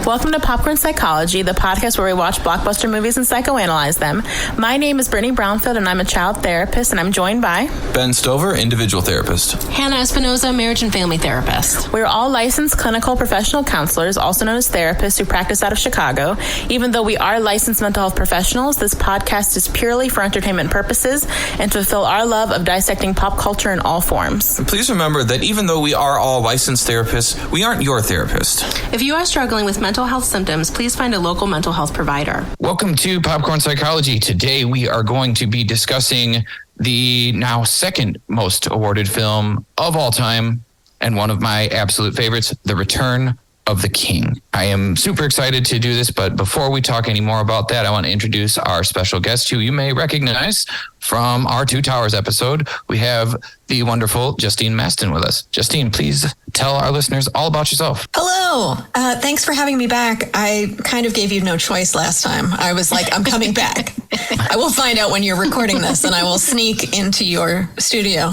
Welcome to Popcorn Psychology, the podcast where we watch blockbuster movies and psychoanalyze them. My name is Brittany Brownfield, and I'm a child therapist, and I'm joined by Ben Stover, individual therapist. Hannah Espinoza, marriage and family therapist. We're all licensed clinical professional counselors, also known as therapists, who practice out of Chicago. Even though we are licensed mental health professionals, this podcast is purely for entertainment purposes and to fulfill our love of dissecting pop culture in all forms. And please remember that even though we are all licensed therapists, we aren't your therapist. If you are struggling with mental health symptoms, please find a local mental health provider. Welcome to Popcorn Psychology. Today we are going to be discussing the now second most awarded film of all time and one of my absolute favorites, The Return of the King. I am super excited to do this, but before we talk any more about that, I want to introduce our special guest who you may recognize from our Two Towers episode. We have the wonderful Justine Mastin with us. Justine, please tell our listeners all about yourself. Hello. Thanks for having me back. I kind of gave you no choice last time. I was like, I'm coming back. I will find out when you're recording this and I will sneak into your studio.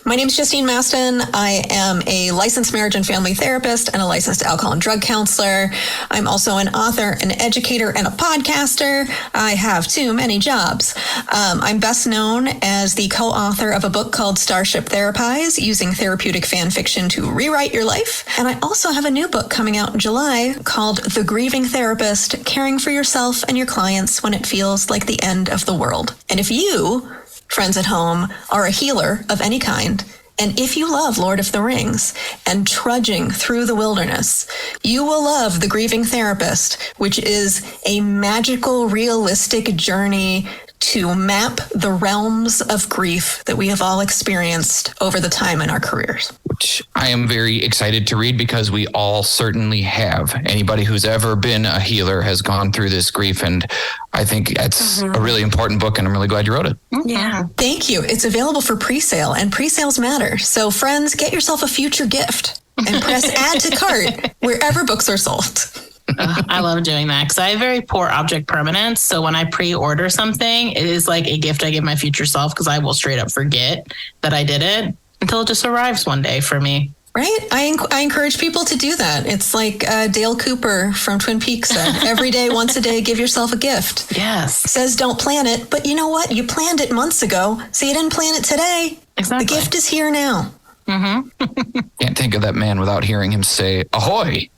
My name is Justine Mastin. I am a licensed marriage and family therapist and a licensed alcohol and drug counselor. I'm also an author, an educator, and a podcaster. I have too many jobs. I'm best known as the co-author of a book called Starship Therapies, Using Therapeutic Fan Fiction to Rewrite Your Life. And I also have a new book coming out in July called The Grieving Therapist, Caring for Yourself and Your Clients When It Feels Like the End of the World. And if you, friends at home, are a healer of any kind, and if you love Lord of the Rings and trudging through the wilderness, you will love The Grieving Therapist, which is a magical, realistic journey to map the realms of grief that we have all experienced over the time in our careers. Which I am very excited to read because we all certainly have. Anybody who's ever been a healer has gone through this grief, and I think that's a really important book, and I'm really glad you wrote it. Yeah. Thank you. It's available for pre-sale, and pre-sales matter. So friends, get yourself a future gift and press add to cart wherever books are sold. I love doing that because I have very poor object permanence. So when I pre-order something, it is like a gift I give my future self because I will straight up forget that I did it until it just arrives one day for me. Right? I encourage people to do that. It's like Dale Cooper from Twin Peaks said, every day, once a day, give yourself a gift. Yes. Says don't plan it, but you know what? You planned it months ago, so you didn't plan it today. Exactly. The gift is here now. Mm-hmm. Can't think of that man without hearing him say, ahoy.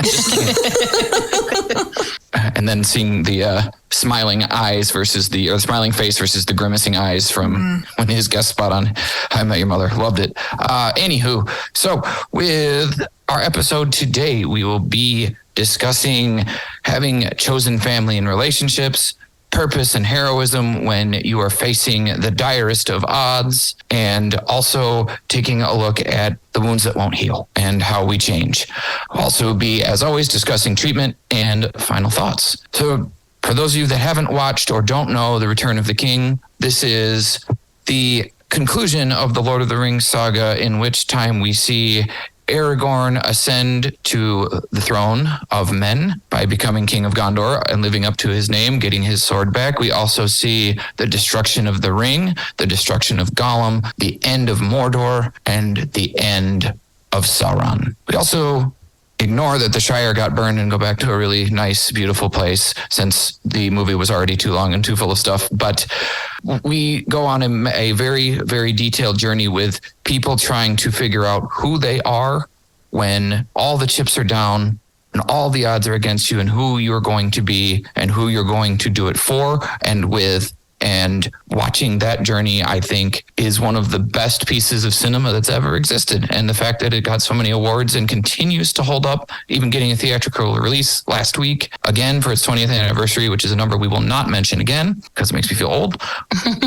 Just kidding. And then seeing the smiling eyes versus the smiling face versus the grimacing eyes from when his guest spot on How I Met Your Mother. Loved it. Anywho, so with our episode today, we will be discussing having chosen family and relationships, purpose and heroism when you are facing the direst of odds, and also taking a look at the wounds that won't heal and how we change. Also be, as always, discussing treatment and final thoughts. So for those of you that haven't watched or don't know The Return of the King, this is the conclusion of the Lord of the Rings saga, in which time we see Aragorn ascend to the throne of men by becoming King of Gondor and living up to his name, getting his sword back. We also see the destruction of the ring, the destruction of Gollum, the end of Mordor, and the end of Sauron. We also ignore that the Shire got burned and go back to a really nice, beautiful place, since the movie was already too long and too full of stuff. But we go on a very, very detailed journey with people trying to figure out who they are when all the chips are down and all the odds are against you, and who you're going to be and who you're going to do it for and with. And watching that journey, I think, is one of the best pieces of cinema that's ever existed. And the fact that it got so many awards and continues to hold up, even getting a theatrical release last week, again, for its 20th anniversary, which is a number we will not mention again because it makes me feel old.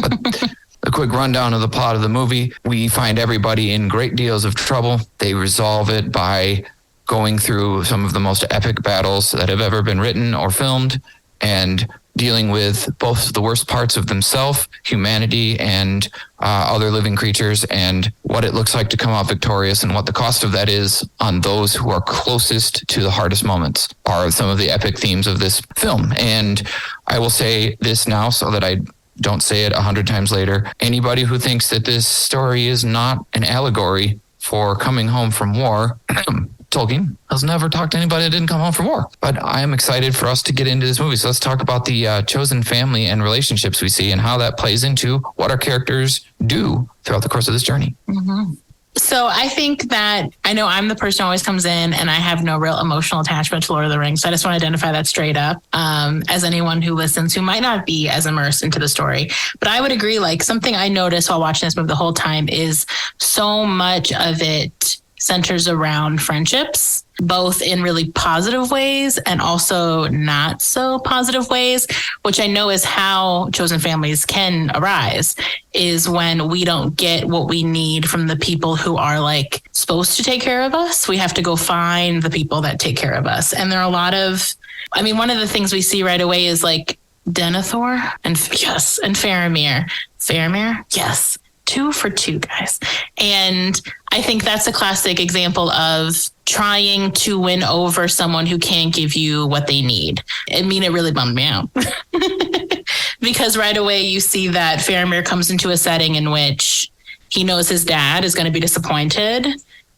But a quick rundown of the plot of the movie. We find everybody in great deals of trouble. They resolve it by going through some of the most epic battles that have ever been written or filmed. And dealing with both the worst parts of themselves, humanity, and other living creatures, and what it looks like to come out victorious, and what the cost of that is on those who are closest to the hardest moments, are some of the epic themes of this film. And I will say this now so that I don't say it 100 times later. Anybody who thinks that this story is not an allegory for coming home from war, Tolkien has never talked to anybody that didn't come home from war. But I am excited for us to get into this movie. So let's talk about the chosen family and relationships we see and how that plays into what our characters do throughout the course of this journey. Mm-hmm. So I think that I know I'm the person who always comes in and I have no real emotional attachment to Lord of the Rings. So I just want to identify that straight up as anyone who listens who might not be as immersed into the story. But I would agree, like something I noticed while watching this movie the whole time is so much of it centers around friendships, both in really positive ways and also not so positive ways, which I know is how chosen families can arise, is when we don't get what we need from the people who are like supposed to take care of us. We have to go find the people that take care of us. And there are a lot of, I mean, one of the things we see right away is like Denethor and Faramir. Faramir? Yes. 2 for 2, guys. And I think that's a classic example of trying to win over someone who can't give you what they need. I mean, it really bummed me out. Because right away you see that Faramir comes into a setting in which he knows his dad is going to be disappointed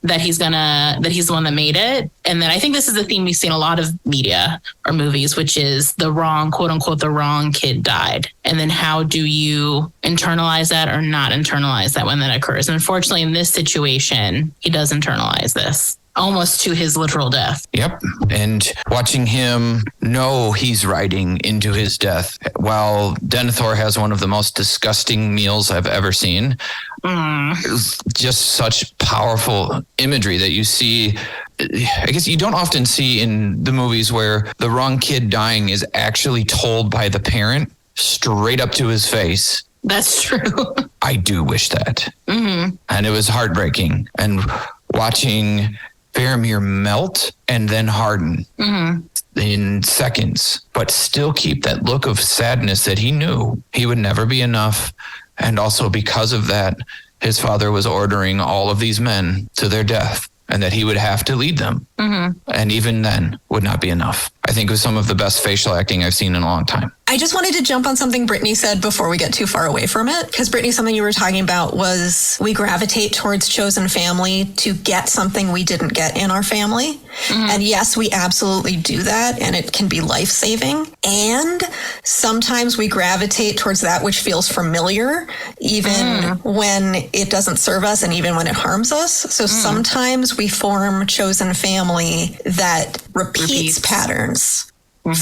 that he's the one that made it. And then I think this is a theme we've seen a lot of media or movies, which is the wrong, quote unquote, the wrong kid died. And then how do you internalize that or not internalize that when that occurs? And unfortunately, in this situation, he does internalize this almost to his literal death. Yep. And watching him know he's riding into his death while Denethor has one of the most disgusting meals I've ever seen. It's just such powerful imagery that you see. I guess you don't often see in the movies where the wrong kid dying is actually told by the parent straight up to his face. That's true. I do wish that. Mm-hmm. And it was heartbreaking. And watching Faramir melt and then harden in seconds, but still keep that look of sadness that he knew he would never be enough. And also because of that, his father was ordering all of these men to their death and that he would have to lead them. Mm-hmm. And even then would not be enough. I think it was some of the best facial acting I've seen in a long time. I just wanted to jump on something Brittany said before we get too far away from it. Because Brittany, something you were talking about was we gravitate towards chosen family to get something we didn't get in our family. Mm-hmm. And yes, we absolutely do that. And it can be life-saving. And sometimes we gravitate towards that which feels familiar, even when it doesn't serve us and even when it harms us. So sometimes we form chosen family that repeats patterns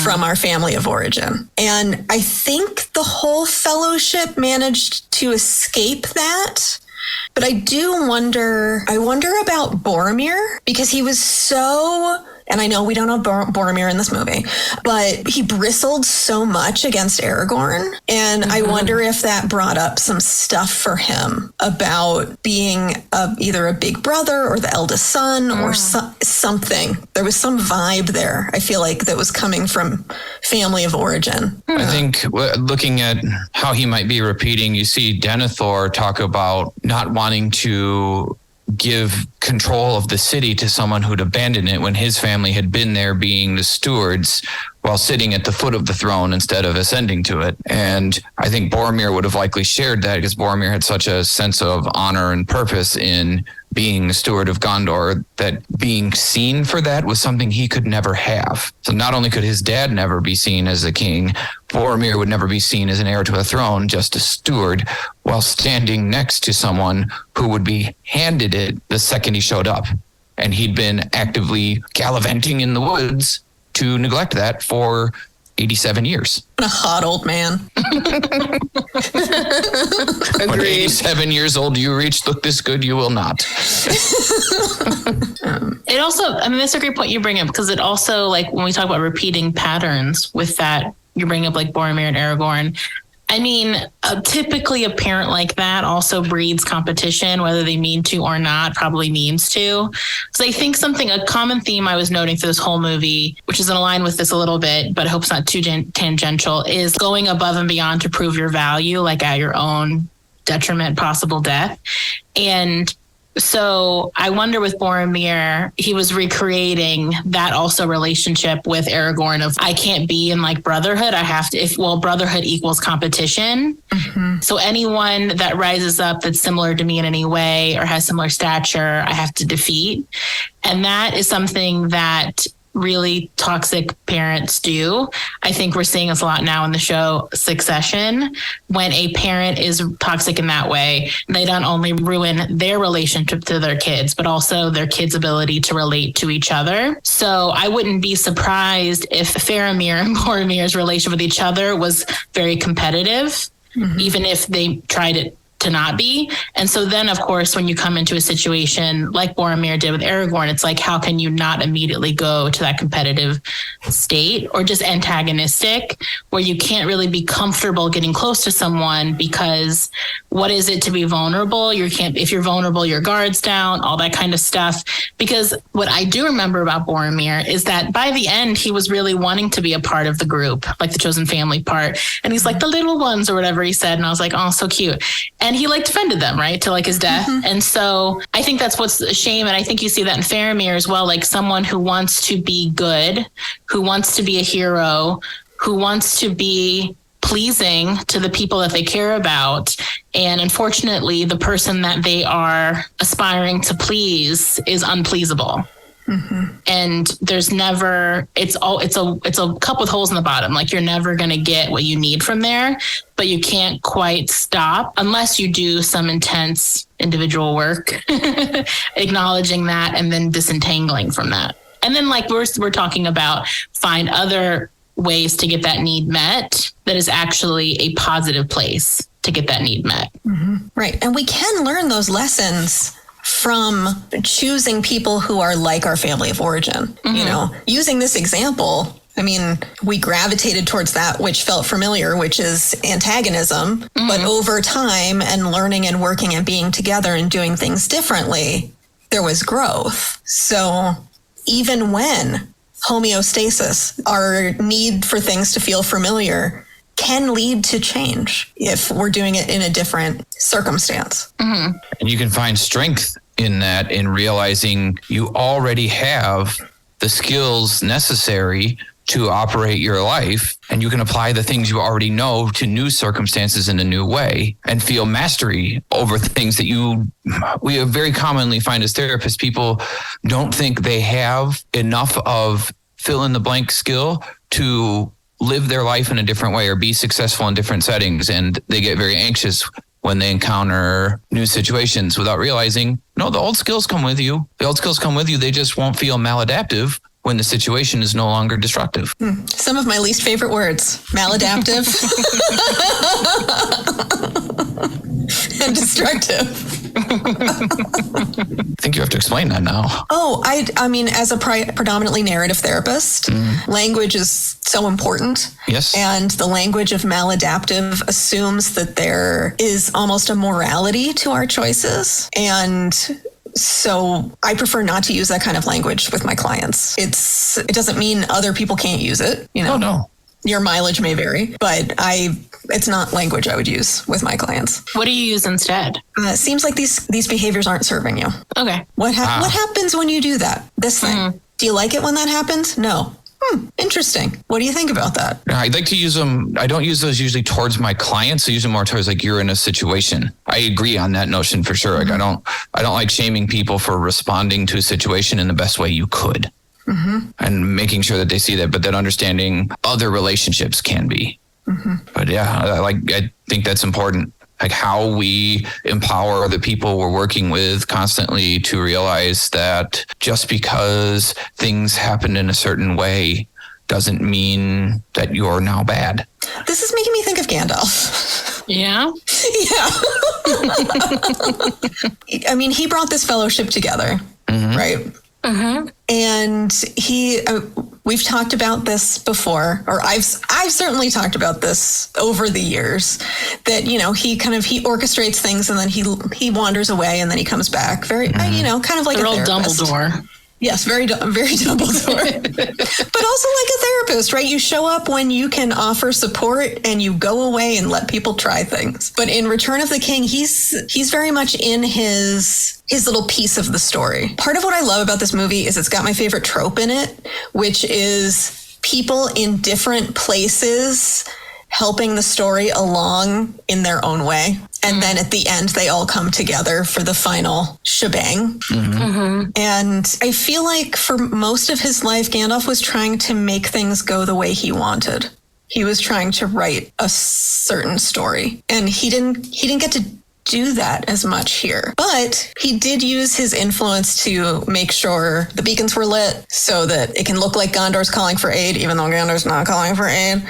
from our family of origin. And I think the whole fellowship managed to escape that. But I wonder about Boromir, because he was so, and I know we don't know Boromir in this movie, but he bristled so much against Aragorn. And I wonder if that brought up some stuff for him about being either a big brother or the eldest son or something. There was some vibe there, I feel like, that was coming from family of origin. I think looking at how he might be repeating, you see Denethor talk about not wanting to give control of the city to someone who'd abandoned it when his family had been there being the stewards while sitting at the foot of the throne instead of ascending to it. And I think Boromir would have likely shared that because Boromir had such a sense of honor and purpose in being the steward of Gondor that being seen for that was something he could never have. So not only could his dad never be seen as a king, Boromir would never be seen as an heir to a throne, just a steward, while standing next to someone who would be handed it the second he showed up. And he'd been actively gallivanting in the woods to neglect that for 87 years. A hot old man. When 87 years old you reach look this good, you will not. It also, I mean, that's a great point you bring up, because it also, like, when we talk about repeating patterns with that, you bring up like Boromir and Aragorn. I mean, typically a parent like that also breeds competition, whether they mean to or not, probably means to. So I think a common theme I was noting through this whole movie, which is in line with this a little bit, but I hope it's not too tangential, is going above and beyond to prove your value, like at your own detriment, possible death. And so I wonder with Boromir, he was recreating that also relationship with Aragorn of I can't be in like brotherhood. I have to, brotherhood equals competition. Mm-hmm. So anyone that rises up that's similar to me in any way or has similar stature, I have to defeat. And that is something that really toxic parents do. I think we're seeing this a lot now in the show Succession. When a parent is toxic in that way, they don't only ruin their relationship to their kids, but also their kids' ability to relate to each other. So I wouldn't be surprised if Faramir and Boromir's relationship with each other was very competitive, even if they tried it to not be. And so then, of course, when you come into a situation like Boromir did with Aragorn, it's like, how can you not immediately go to that competitive state or just antagonistic where you can't really be comfortable getting close to someone because what is it to be vulnerable? If you're vulnerable, your guard's down, all that kind of stuff. Because what I do remember about Boromir is that by the end, he was really wanting to be a part of the group, like the chosen family part. And he's like the little ones or whatever he said. And I was like, oh, so cute. And he like defended them, right, to like his death. Mm-hmm. And so I think that's what's a shame. And I think you see that in Faramir as well, like someone who wants to be good, who wants to be a hero, who wants to be pleasing to the people that they care about. And unfortunately, the person that they are aspiring to please is unpleasable. Mm-hmm. And there's never, it's a cup with holes in the bottom. Like you're never going to get what you need from there, but you can't quite stop unless you do some intense individual work, acknowledging that and then disentangling from that. And then like we're talking about find other ways to get that need met that is actually a positive place to get that need met. Mm-hmm. Right. And we can learn those lessons from choosing people who are like our family of origin. Mm-hmm. You know, using this example, I mean, we gravitated towards that which felt familiar, which is antagonism. Mm-hmm. But over time and learning and working and being together and doing things differently, there was growth. So even when homeostasis, our need for things to feel familiar, can lead to change if we're doing it in a different circumstance. Mm-hmm. And you can find strength in that, in realizing you already have the skills necessary to operate your life, and you can apply the things you already know to new circumstances in a new way and feel mastery over things that we very commonly find as therapists, people don't think they have enough of fill in the blank skill to live their life in a different way or be successful in different settings. And they get very anxious when they encounter new situations without realizing, no, the old skills come with you. The old skills come with you. They just won't feel maladaptive when the situation is no longer destructive. Some of my least favorite words, maladaptive and destructive. I think you have to explain that now. Oh, I mean, as a predominantly narrative therapist, language is so important. Yes. And the language of maladaptive assumes that there is almost a morality to our choices. And so I prefer not to use that kind of language with my clients. It doesn't mean other people can't use it. You know, no. Your mileage may vary, but it's not language I would use with my clients. What do you use instead? It seems like these behaviors aren't serving you. Okay. What happens when you do that? This thing. Mm-hmm. Do you like it when that happens? No. Interesting. What do you think about that? I like to use them. I don't use those usually towards my clients. I use them more towards like you're in a situation. I agree on that notion for sure. Like I don't like shaming people for responding to a situation in the best way you could. Mm-hmm. And making sure that they see that, but then understanding other relationships can be. Mm-hmm. But yeah, I think that's important. Like how we empower the people we're working with constantly to realize that just because things happen in a certain way doesn't mean that you're now bad. This is making me think of Gandalf. Yeah? Yeah. I mean, he brought this fellowship together, right? And we've talked about this before, or I've certainly talked about this over the years, that, he orchestrates things and then he wanders away and then he comes back. Very, kind of like the a real therapist. Dumbledore. Yes, very Dumbledore. But also like a therapist, right? You show up when you can offer support and you go away and let people try things. But in Return of the King, he's very much in his little piece of the story. Part of what I love about this movie is it's got my favorite trope in it, which is people in different places helping the story along in their own way. And then at the end, they all come together for the final shebang. And I feel like for most of his life, Gandalf was trying to make things go the way he wanted. He was trying to write a certain story, and he didn't get to do that as much here. But he did use his influence to make sure the beacons were lit so that it can look like Gondor's calling for aid, even though Gondor's not calling for aid.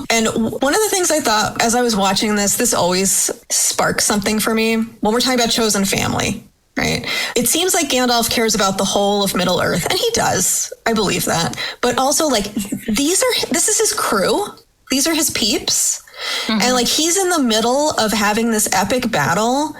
And one of the things I thought as I was watching this always sparks something for me when we're talking about chosen family. Right. It seems like Gandalf cares about the whole of Middle Earth, and he does. I believe that. But also, like, this is his crew. These are his peeps. And like he's in the middle of having this epic battle,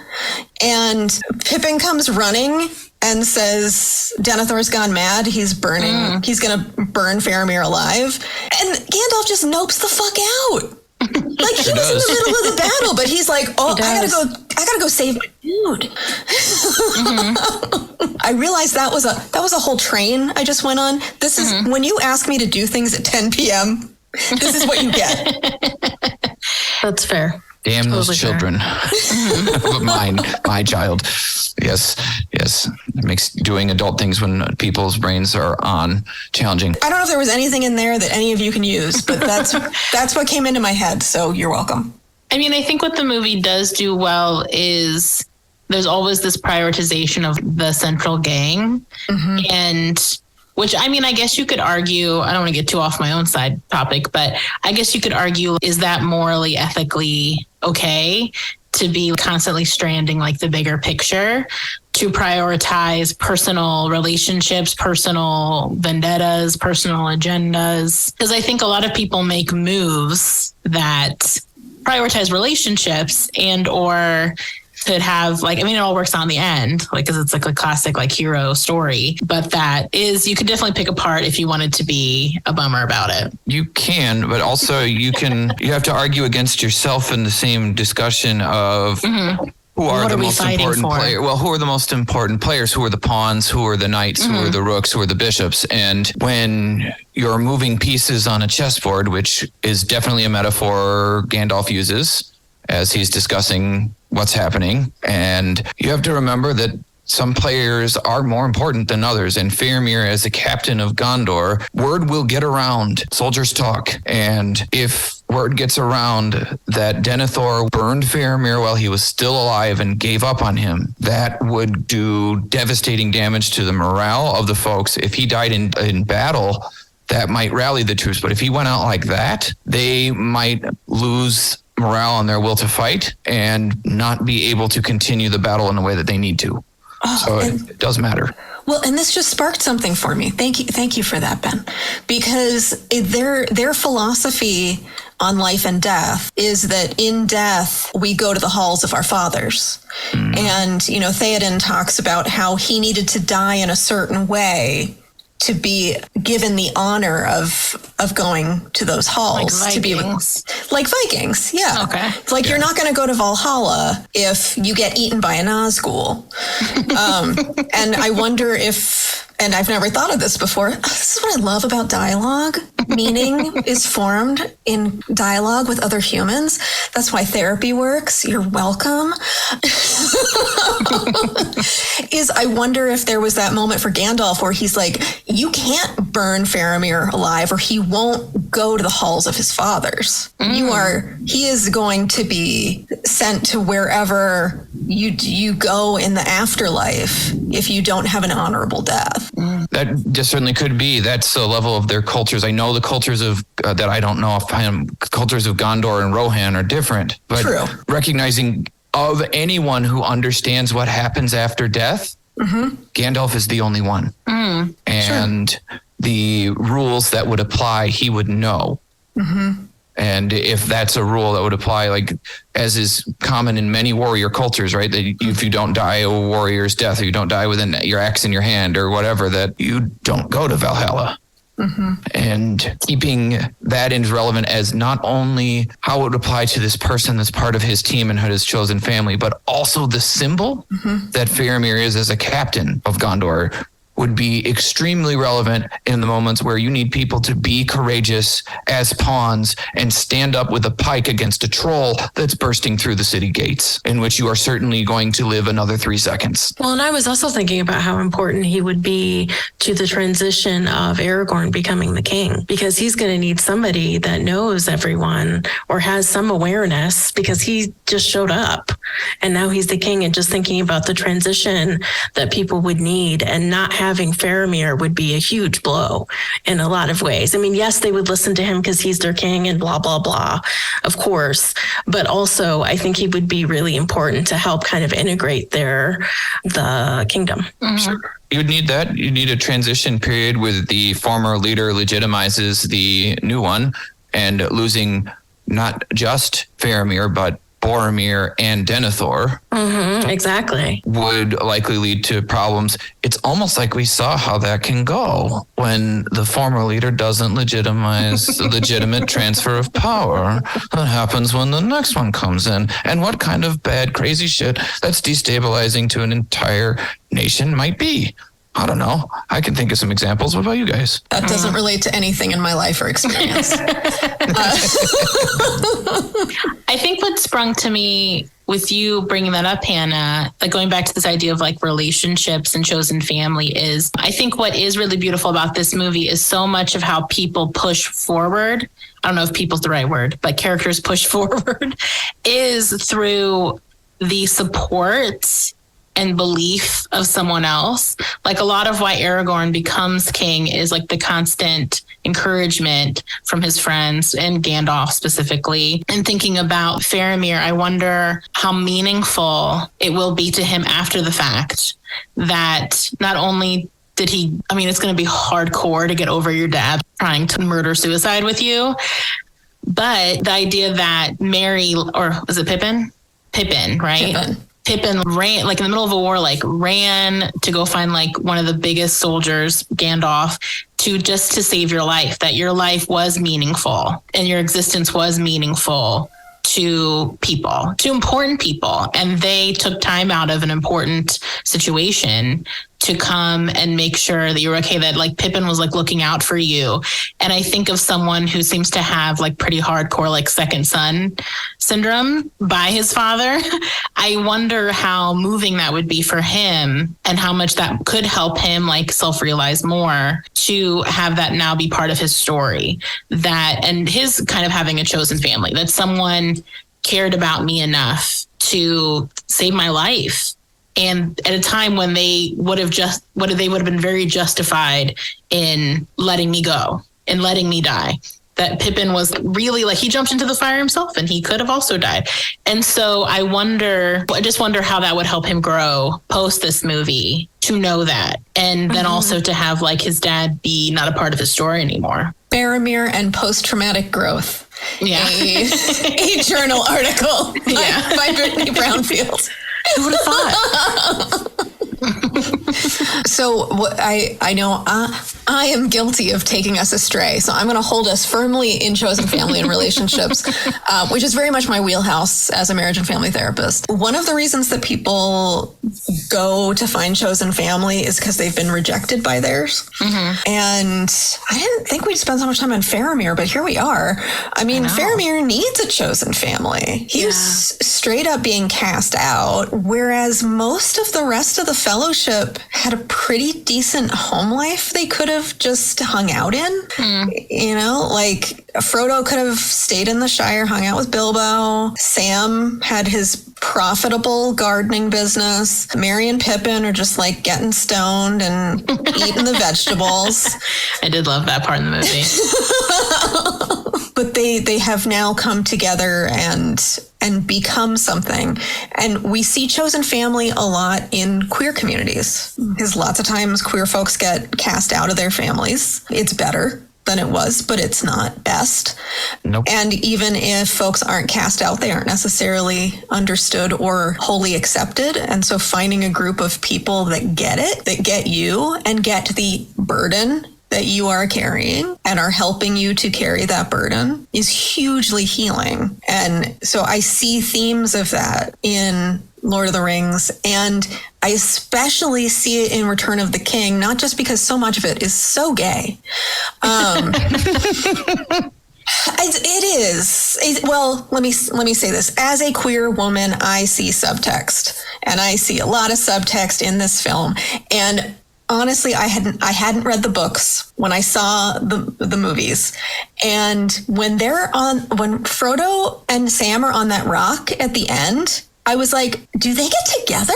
and Pippin comes running and says Denethor's gone mad. He's burning. He's going to burn Faramir alive. And Gandalf just nopes the fuck out. Like he was in the middle of the battle, but he's like, "Oh, I gotta go save my dude." I realized that was a whole train I just went on. This is when you ask me to do things at 10 p.m. This is what you get. That's fair. Damn Totally those children. But my child. Yes. It makes doing adult things when people's brains are on challenging. I don't know if there was anything in there that any of you can use, but that's what came into my head. So you're welcome. I mean, I think what the movie does do well is there's always this prioritization of the central gang. And which, I mean, I guess you could argue, I don't want to get too off my own side topic, but I guess you could argue, is that morally, ethically okay to be constantly stranding like the bigger picture, to prioritize personal relationships, personal vendettas, personal agendas? Because I think a lot of people make moves that prioritize relationships and or could have like, I mean, it all works out in the end, like, cause it's like a classic, like hero story, but that is, you could definitely pick apart if you wanted to be a bummer about it. You can, but also you have to argue against yourself in the same discussion of who are the most important players. Well, who are the most important players? Who are the pawns? Who are the knights? Who are the rooks? Who are the bishops? And when you're moving pieces on a chessboard, which is definitely a metaphor Gandalf uses as he's discussing what's happening. And you have to remember that some players are more important than others. And Faramir, as the captain of Gondor, word will get around. Soldiers talk. And if word gets around that Denethor burned Faramir while he was still alive and gave up on him, that would do devastating damage to the morale of the folks. If he died in battle, that might rally the troops. But if he went out like that, they might lose morale and their will to fight and not be able to continue the battle in the way that they need to. So it does matter. Well, and this just sparked something for me. Thank you for that, Ben. Because their philosophy on life and death is that in death, we go to the halls of our fathers. And, Theoden talks about how he needed to die in a certain way to be given the honor of going to those halls. Like Vikings. Like Vikings, yeah. Okay. It's like you're not going to go to Valhalla if you get eaten by a Nazgul. And I wonder if, and I've never thought of this before, this is what I love about dialogue. Meaning is formed in dialogue with other humans. That's why therapy works. You're welcome. I wonder if there was that moment for Gandalf where he's like, you can't burn Faramir alive or he won't go to the halls of his fathers. He is going to be sent to wherever you go in the afterlife if you don't have an honorable death. That just certainly could be. That's the level of their cultures. I know the cultures of that I don't know if cultures of Gondor and Rohan are different, but recognizing of anyone who understands what happens after death, Gandalf is the only one. And the rules that would apply, he would know. And if that's a rule that would apply, like as is common in many warrior cultures, right? That if you don't die a warrior's death, or you don't die with your axe in your hand or whatever, that you don't go to Valhalla. And keeping that in relevant as not only how it would apply to this person that's part of his team and his chosen family, but also the symbol that Faramir is as a captain of Gondor would be extremely relevant in the moments where you need people to be courageous as pawns and stand up with a pike against a troll that's bursting through the city gates, in which you are certainly going to live another 3 seconds. Well, and I was also thinking about how important he would be to the transition of Aragorn becoming the king, because he's going to need somebody that knows everyone or has some awareness, because he just showed up and now he's the king. And just thinking about the transition that people would need, and not having Faramir would be a huge blow in a lot of ways. I mean, yes, they would listen to him because he's their king and blah, blah, blah, of course. But also, I think he would be really important to help kind of integrate the kingdom. Sure. You would need that. You need a transition period where the former leader legitimizes the new one, and losing not just Faramir, but Boromir and Denethor exactly would likely lead to problems. It's almost like we saw how that can go when the former leader doesn't legitimize the legitimate transfer of power. What happens when the next one comes in? And what kind of bad, crazy shit that's destabilizing to an entire nation might be? I don't know. I can think of some examples. What about you guys? That doesn't relate to anything in my life or experience. I think what sprung to me with you bringing that up, Hannah, like going back to this idea of like relationships and chosen family, is I think what is really beautiful about this movie is so much of how people push forward. I don't know if people's the right word, but characters push forward is through the support and belief of someone else. Like a lot of why Aragorn becomes king is like the constant encouragement from his friends, and Gandalf specifically. And thinking about Faramir, I wonder how meaningful it will be to him after the fact that not only did he, I mean, it's going to be hardcore to get over your dad trying to murder suicide with you, but the idea that Merry, or was it Pippin? Pippin, right? Pippin ran, like in the middle of a war, like ran to go find like one of the biggest soldiers, Gandalf, to save your life, that your life was meaningful and your existence was meaningful to people, to important people. And they took time out of an important situation to come and make sure that you're okay, that like Pippin was like looking out for you. And I think of someone who seems to have like pretty hardcore, like second son syndrome by his father. I wonder how moving that would be for him, and how much that could help him like self-realize more, to have that now be part of his story, that, and his kind of having a chosen family, that someone cared about me enough to save my life. And at a time when they would have been very justified in letting me go and letting me die, that Pippin was really like, he jumped into the fire himself and he could have also died. And so I just wonder how that would help him grow post this movie, to know that. And then also to have like his dad be not a part of his story anymore. Faramir and post-traumatic growth. Yeah. A journal article by Brittany Brownfield. Who would have thought? So I know I am guilty of taking us astray. So I'm going to hold us firmly in chosen family and relationships, which is very much my wheelhouse as a marriage and family therapist. One of the reasons that people go to find chosen family is because they've been rejected by theirs. And I didn't think we'd spend so much time on Faramir, but here we are. I mean, Faramir needs a chosen family. He was straight up being cast out, whereas most of the rest of the fellowship had a pretty decent home life they could have just hung out in. You know, like Frodo could have stayed in the Shire, hung out with Bilbo. Sam had his profitable gardening business. Merry and Pippin are just like getting stoned and eating the vegetables. I did love that part in the movie. But they have now come together and and become something. And we see chosen family a lot in queer communities, because lots of times queer folks get cast out of their families. It's better than it was, but it's not best. Nope. And even if folks aren't cast out, they aren't necessarily understood or wholly accepted. And so finding a group of people that get it, that get you and get the burden that you are carrying and are helping you to carry that burden is hugely healing. And so I see themes of that in Lord of the Rings, and I especially see it in Return of the King, not just because so much of it is so gay. It is. Well, let me say this. As a queer woman, I see subtext, and I see a lot of subtext in this film. And honestly, I hadn't read the books when I saw the movies. And when Frodo and Sam are on that rock at the end, I was like, do they get together?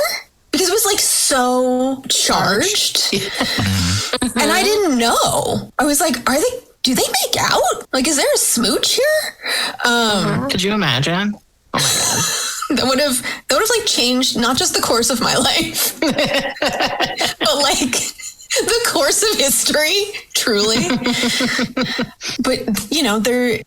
Because it was like so charged. And I didn't know. I was like, do they make out? Like, is there a smooch here? Could you imagine? Oh my God. That would have like changed not just the course of my life, but like the course of history, truly. But,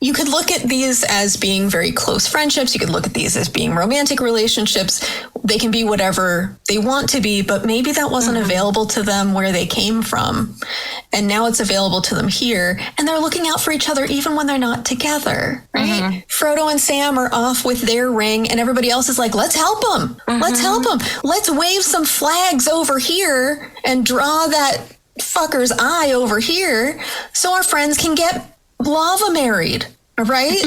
you could look at these as being very close friendships. You could look at these as being romantic relationships. They can be whatever they want to be, but maybe that wasn't available to them where they came from. And now it's available to them here. And they're looking out for each other even when they're not together, right? Frodo and Sam are off with their ring and everybody else is like, let's help them. Let's help them. Let's wave some flags over here and draw that fucker's eye over here so our friends can get lava married, right?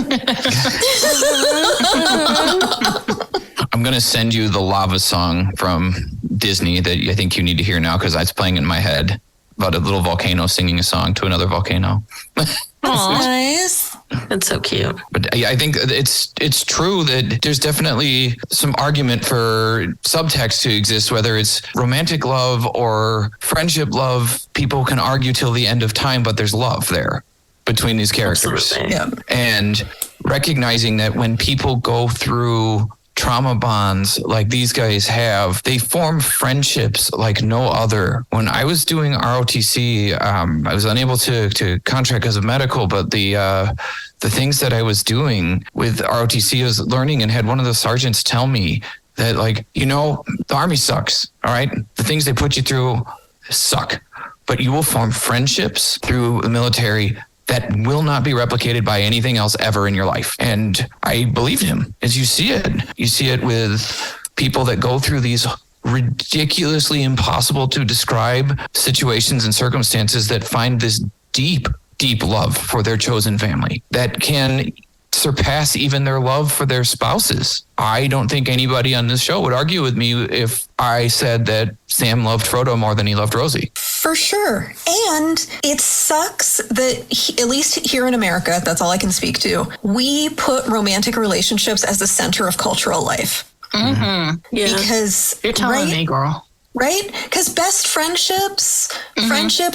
I'm going to send you the lava song from Disney that I think you need to hear now, because it's playing in my head about a little volcano singing a song to another volcano. That's nice. That's so cute. But I think it's true that there's definitely some argument for subtext to exist, whether it's romantic love or friendship love. People can argue till the end of time, but there's love there between these characters. Absolutely. Yeah. And recognizing that when people go through trauma bonds like these guys have, they form friendships like no other. When I was doing ROTC, I was unable to contract because of medical, but the things that I was doing with ROTC, I was learning and had one of the sergeants tell me that, the Army sucks. All right. The things they put you through suck, but you will form friendships through the military that will not be replicated by anything else ever in your life. And I believed him. As you see it with people that go through these ridiculously impossible to describe situations and circumstances that find this deep, deep love for their chosen family that can surpass even their love for their spouses. I don't think anybody on this show would argue with me if I said that Sam loved Frodo more than he loved Rosie. For sure. And it sucks that, at least here in America, that's all I can speak to, we put romantic relationships as the center of cultural life. Yeah. Because You're telling me, girl. Right? Because best friendships,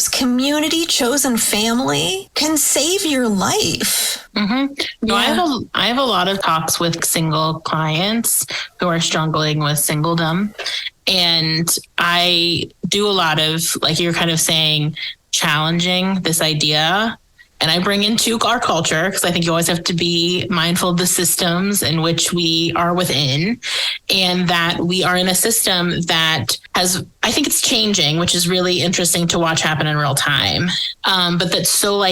community, chosen family can save your life. No, I have a lot of talks with single clients who are struggling with singledom. And I do a lot of, like you're kind of saying, challenging this idea. And I bring into our culture, because I think you always have to be mindful of the systems in which we are within, and that we are in a system that has, I think it's changing, which is really interesting to watch happen in real time. But that's so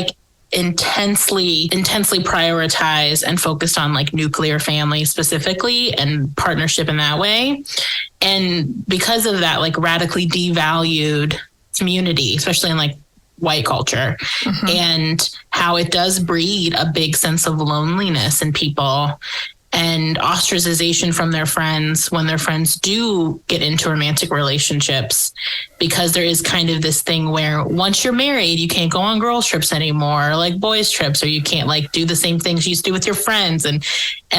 intensely prioritized and focused on nuclear family specifically and partnership in that way. And because of that, radically devalued community, especially in white culture, and how it does breed a big sense of loneliness in people and ostracization from their friends when their friends do get into romantic relationships, because there is kind of this thing where once you're married, you can't go on girls trips anymore, or boys trips, or you can't do the same things you used to do with your friends. And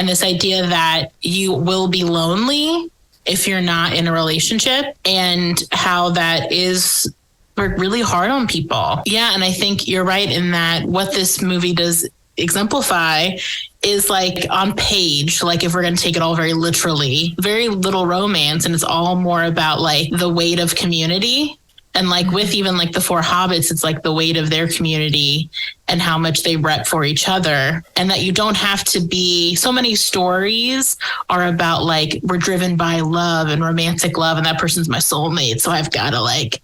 this idea that you will be lonely if you're not in a relationship, and how that is really hard on people. Yeah. And I think you're right in that what this movie does exemplify is like on page, like if we're going to take it all very literally, very little romance. And it's all more about like the weight of community. And like with even like the four hobbits, it's like the weight of their community and how much they rep for each other. And that you don't have to be, so many stories are about like, we're driven by love and romantic love, and that person's my soulmate. So I've got to like,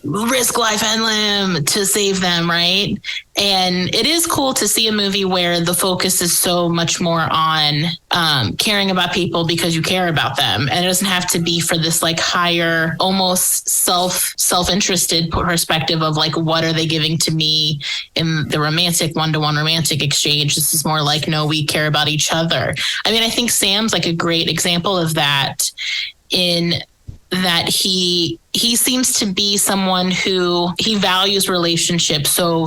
risk life and limb to save them, right? And it is cool to see a movie where the focus is so much more on caring about people because you care about them. And it doesn't have to be for this like higher, almost self-interested perspective of like, what are they giving to me in the romantic one-to-one romantic exchange? This is more like, no, we care about each other. I mean, I think Sam's like a great example of that, in that he seems to be someone who he values relationships so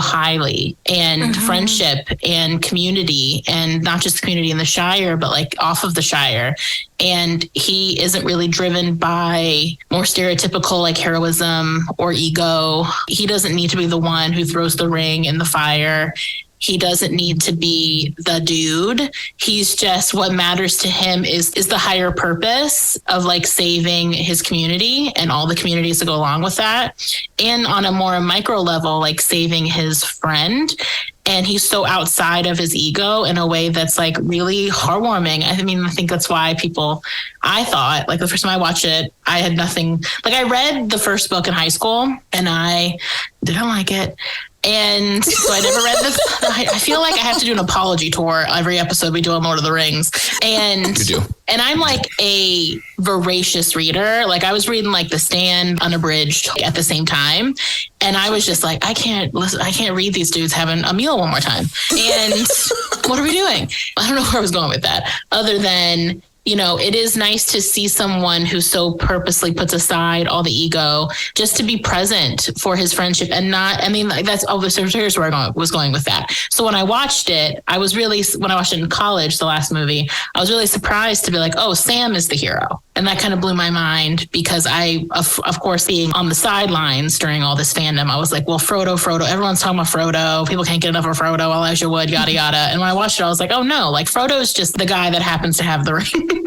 highly, and friendship and community, and not just community in the Shire, but like off of the Shire. And he isn't really driven by more stereotypical like heroism or ego. He doesn't need to be the one who throws the ring in the fire. He doesn't need to be the dude. He's just, what matters to him is the higher purpose of like saving his community and all the communities that go along with that. And on a more micro level, like saving his friend. And he's so outside of his ego in a way that's like really heartwarming. I mean, I think that's why I thought like the first time I watched it, I had nothing, like I read the first book in high school and I didn't like it. And so I never read this. I feel like I have to do an apology tour every episode we do on Lord of the Rings. And you do. And I'm like a voracious reader. Like I was reading like The Stand unabridged at the same time. And I was just like, I can't read these dudes having a meal one more time. And what are we doing? I don't know where I was going with that, other than, it is nice to see someone who so purposely puts aside all the ego just to be present for his friendship and not, here's where I was going with that. So when I watched it, when I watched it in college, the last movie, I was really surprised to be like, oh, Sam is the hero. And that kind of blew my mind because of course, being on the sidelines during all this fandom, I was like, well, Frodo, everyone's talking about Frodo. People can't get enough of Frodo, Elijah Wood, yada, yada. And when I watched it, I was like, oh no, like Frodo's just the guy that happens to have the ring.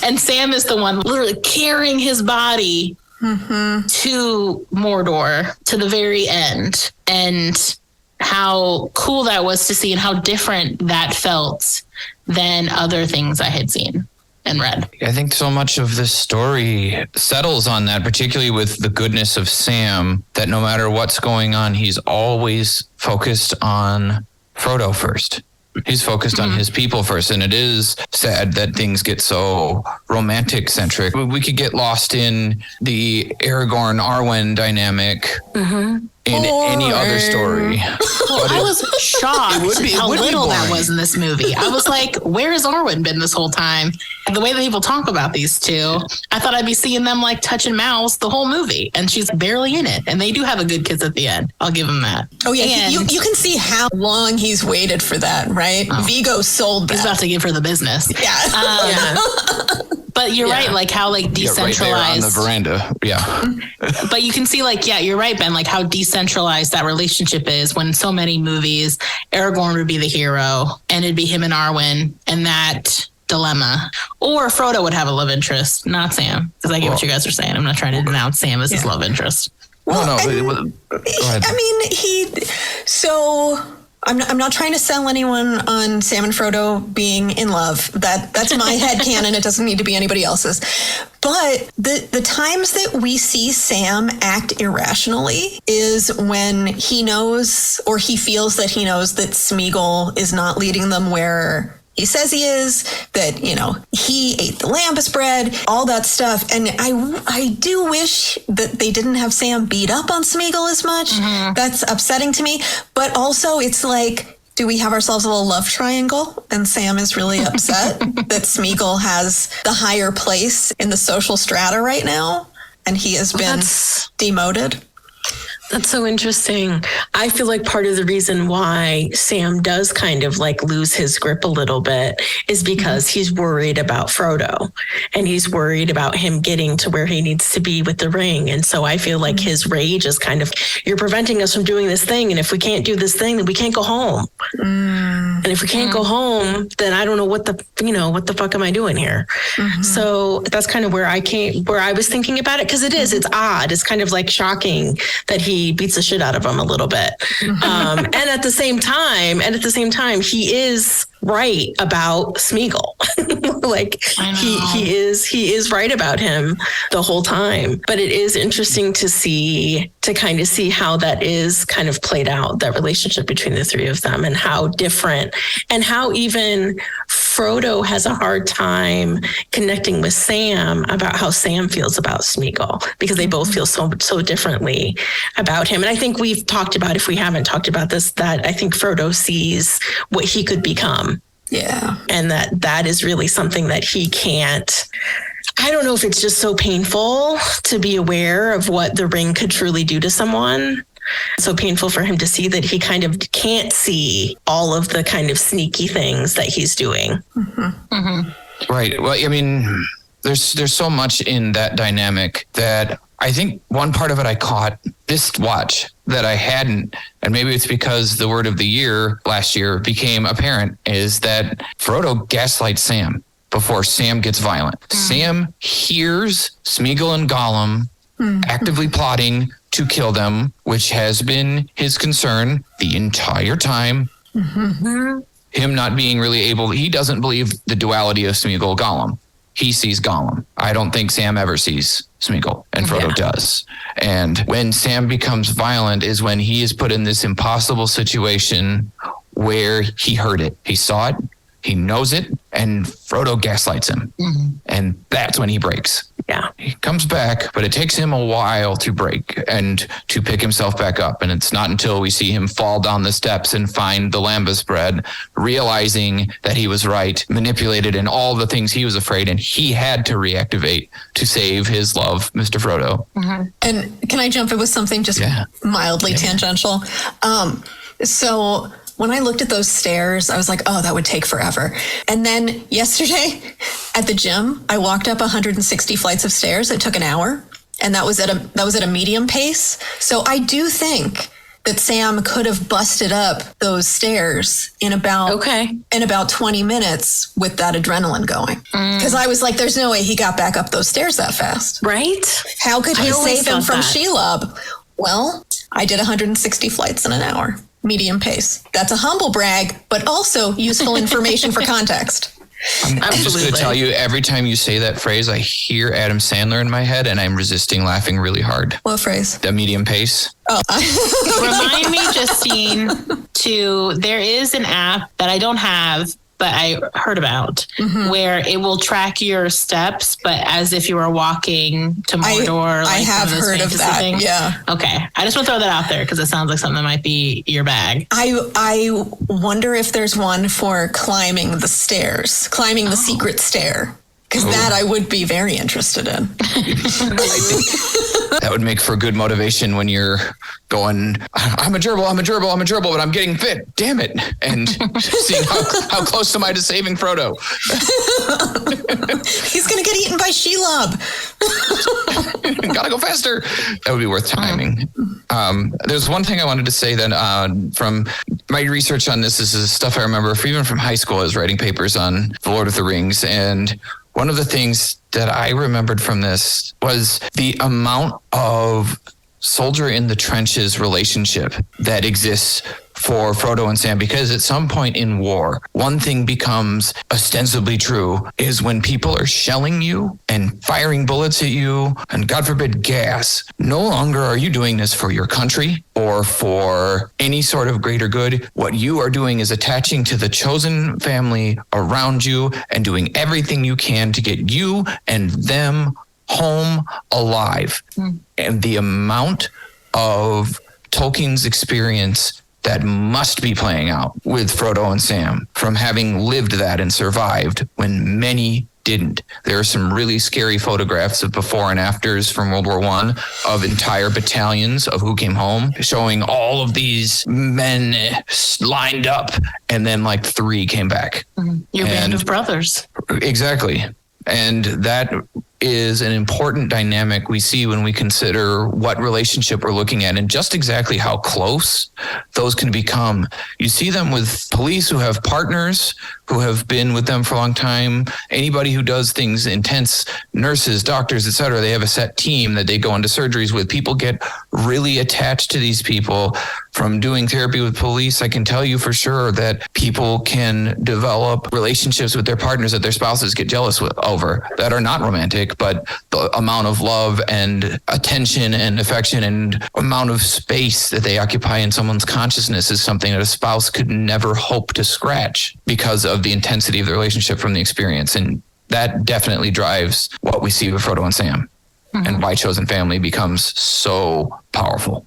And Sam is the one literally carrying his body to Mordor to the very end. And how cool that was to see and how different that felt than other things I had seen and read. I think so much of this story settles on that, particularly with the goodness of Sam, that no matter what's going on, he's always focused on Frodo first. He's focused on his people first. And it is sad that things get so romantic centric. We could get lost in the Aragorn Arwen dynamic in any other story. Well, I was shocked how little that was in this movie. I was like, where has Arwen been this whole time? And the way that people talk about these two, I thought I'd be seeing them like touching mouths the whole movie. And she's barely in it. And they do have a good kiss at the end. I'll give them that. Oh, yeah. You can see how long he's waited for that, right? Oh. Vigo sold that. He's about to give her the business. Yeah. But you're right, like how like decentralized. Right there on the veranda. Yeah. But you can see like, yeah, you're right, Ben, like how decentralized that relationship is when so many movies, Aragorn would be the hero and it'd be him and Arwen and that dilemma. Or Frodo would have a love interest, not Sam. Because I get what you guys are saying. I'm not trying to denounce Sam as his love interest. Well, go ahead. I mean, I'm not trying to sell anyone on Sam and Frodo being in love. That's my headcanon. It doesn't need to be anybody else's. But the times that we see Sam act irrationally is when he knows, or he feels that he knows, that Smeagol is not leading them where he says he is, that, he ate the lambus bread, all that stuff. And I do wish that they didn't have Sam beat up on Smeagol as much. That's upsetting to me. But also it's like, do we have ourselves a little love triangle? And Sam is really upset that Smeagol has the higher place in the social strata right now. And he has been demoted. That's so interesting. I feel like part of the reason why Sam does kind of like lose his grip a little bit is because he's worried about Frodo and he's worried about him getting to where he needs to be with the ring. And so I feel like his rage is kind of, you're preventing us from doing this thing. And if we can't do this thing, then we can't go home. And if we can't go home, then I don't know what the fuck am I doing here? So that's kind of where I was thinking about it. Cause it's odd. It's kind of like shocking that he beats the shit out of him a little bit. And at the same time, he is right about Smeagol. Like he is right about him the whole time. But it is interesting to kind of see how that is kind of played out, that relationship between the three of them, and how different, and how even Frodo has a hard time connecting with Sam about how Sam feels about Smeagol, because they both feel so differently about him. And I think we've talked about, if we haven't talked about this, that I think Frodo sees what he could become. Yeah. And that is really something that he can't. I don't know if it's just so painful to be aware of what the ring could truly do to someone. So painful for him to see that he kind of can't see all of the kind of sneaky things that he's doing. Right. Well, I mean, there's so much in that dynamic that I think one part of it I caught this watch that I hadn't, and maybe it's because the word of the year last year became apparent, is that Frodo gaslights Sam before Sam gets violent. Sam hears Smeagol and Gollum actively plotting to kill them, which has been his concern the entire time. Him not being really able, he doesn't believe the duality of Smeagol Gollum. He sees Gollum. I don't think Sam ever sees Smeagol, and Frodo does. And when Sam becomes violent is when he is put in this impossible situation where he heard it. He saw it, he knows it, and Frodo gaslights him. And that's when he breaks. Yeah. He comes back, but it takes him a while to break and to pick himself back up. And it's not until we see him fall down the steps and find the lambus bread, realizing that he was right, manipulated in all the things he was afraid, and he had to reactivate to save his love, Mr. Frodo. And can I jump in with something just mildly tangential? So when I looked at those stairs, I was like, oh, that would take forever. And then yesterday at the gym, I walked up 160 flights of stairs. It took an hour, and that was at a medium pace. So I do think that Sam could have busted up those stairs in about 20 minutes with that adrenaline going. Because I was like, there's no way he got back up those stairs that fast. Right? How could he save him from that. Shelob? Well, I did 160 flights in an hour. Medium pace. That's a humble brag, but also useful information for context. I'm just going to tell you, every time you say that phrase, I hear Adam Sandler in my head, and I'm resisting laughing really hard. What phrase? The medium pace. Oh. Remind me, Justine, there is an app that I don't have, but I heard about, where it will track your steps, but as if you were walking to Mordor. I have heard of that. Things. Yeah. Okay. I just want to throw that out there because it sounds like something that might be your bag. I wonder if there's one for climbing the stairs, climbing the secret stair. Because that I would be very interested in. That would make for good motivation when you're going, I'm a gerbil, but I'm getting fit. Damn it. And seeing how close am I to saving Frodo? He's going to get eaten by Shelob. Gotta go faster. That would be worth timing. There's one thing I wanted to say then from my research on this. This is stuff I remember even from high school. I was writing papers on The Lord of the Rings, and one of the things that I remembered from this was the amount of soldier in the trenches relationship that exists for Frodo and Sam, because at some point in war, one thing becomes ostensibly true is when people are shelling you and firing bullets at you and, God forbid, gas, no longer are you doing this for your country or for any sort of greater good. What you are doing is attaching to the chosen family around you and doing everything you can to get you and them home alive. And the amount of Tolkien's experience that must be playing out with Frodo and Sam from having lived that and survived when many didn't. There are some really scary photographs of before and afters from World War I of entire battalions of who came home, showing all of these men lined up, and then like 3 came back. Your band of brothers. Exactly. And that is an important dynamic we see when we consider what relationship we're looking at and just exactly how close those can become. You see them with police who have partners who have been with them for a long time. Anybody who does things intense, nurses, doctors, etc., they have a set team that they go into surgeries with. People get really attached to these people. From doing therapy with police, I can tell you for sure that people can develop relationships with their partners that their spouses get jealous over that are not romantic, but the amount of love and attention and affection and amount of space that they occupy in someone's consciousness is something that a spouse could never hope to scratch because of the intensity of the relationship from the experience. And that definitely drives what we see with Frodo and Sam and why Chosen Family becomes so powerful.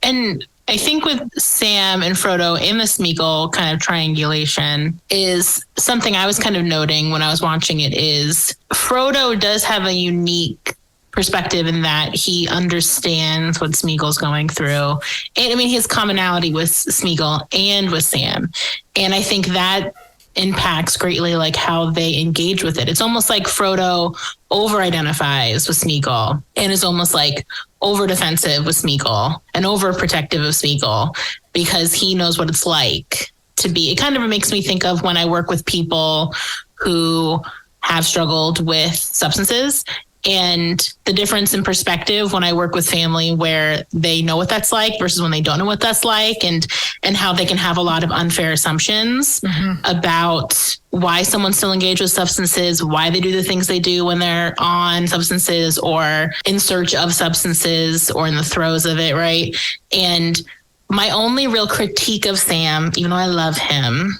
And I think with Sam and Frodo in the Smeagol kind of triangulation is something I was kind of noting when I was watching it is Frodo does have a unique perspective in that he understands what Smeagol's going through. And I mean, his commonality with Smeagol and with Sam. And I think that impacts greatly like how they engage with it. It's almost like Frodo over-identifies with Smeagol and is almost like over-defensive with Smeagol and over-protective of Smeagol because he knows what it's like to be. It kind of makes me think of when I work with people who have struggled with substances and the difference in perspective when I work with family where they know what that's like versus when they don't know what that's like and how they can have a lot of unfair assumptions about why someone's still engaged with substances, why they do the things they do when they're on substances or in search of substances or in the throes of it, right? And my only real critique of Sam, even though I love him,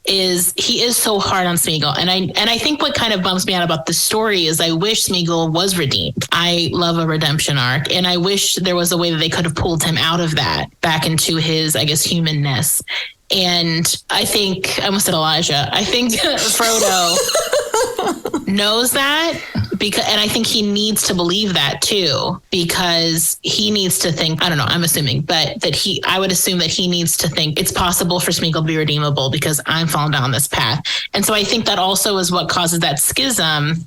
is he is so hard on Smeagol. And I think what kind of bums me out about this story is I wish Smeagol was redeemed. I love a redemption arc. And I wish there was a way that they could have pulled him out of that back into his, I guess, humanness. And I think, I almost said Elijah, I think Frodo knows that and I think he needs to believe that too, because he needs to think, I don't know, I'm assuming, but I would assume that he needs to think it's possible for Smeagol to be redeemable because I'm falling down this path. And so I think that also is what causes that schism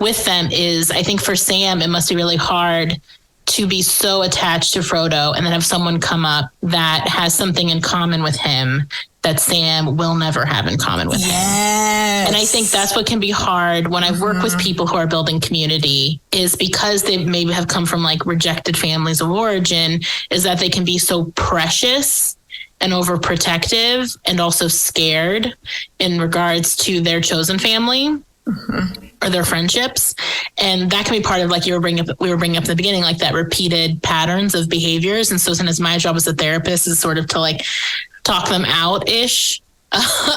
with them is I think for Sam, it must be really hard to be so attached to Frodo and then have someone come up that has something in common with him that Sam will never have in common with him. And I think that's what can be hard when I work with people who are building community is because they maybe have come from like rejected families of origin is that they can be so precious and overprotective and also scared in regards to their chosen family. Or their friendships. And that can be part of like we were bringing up in the beginning, like that repeated patterns of behaviors. And so sometimes my job as a therapist is sort of to like talk them out-ish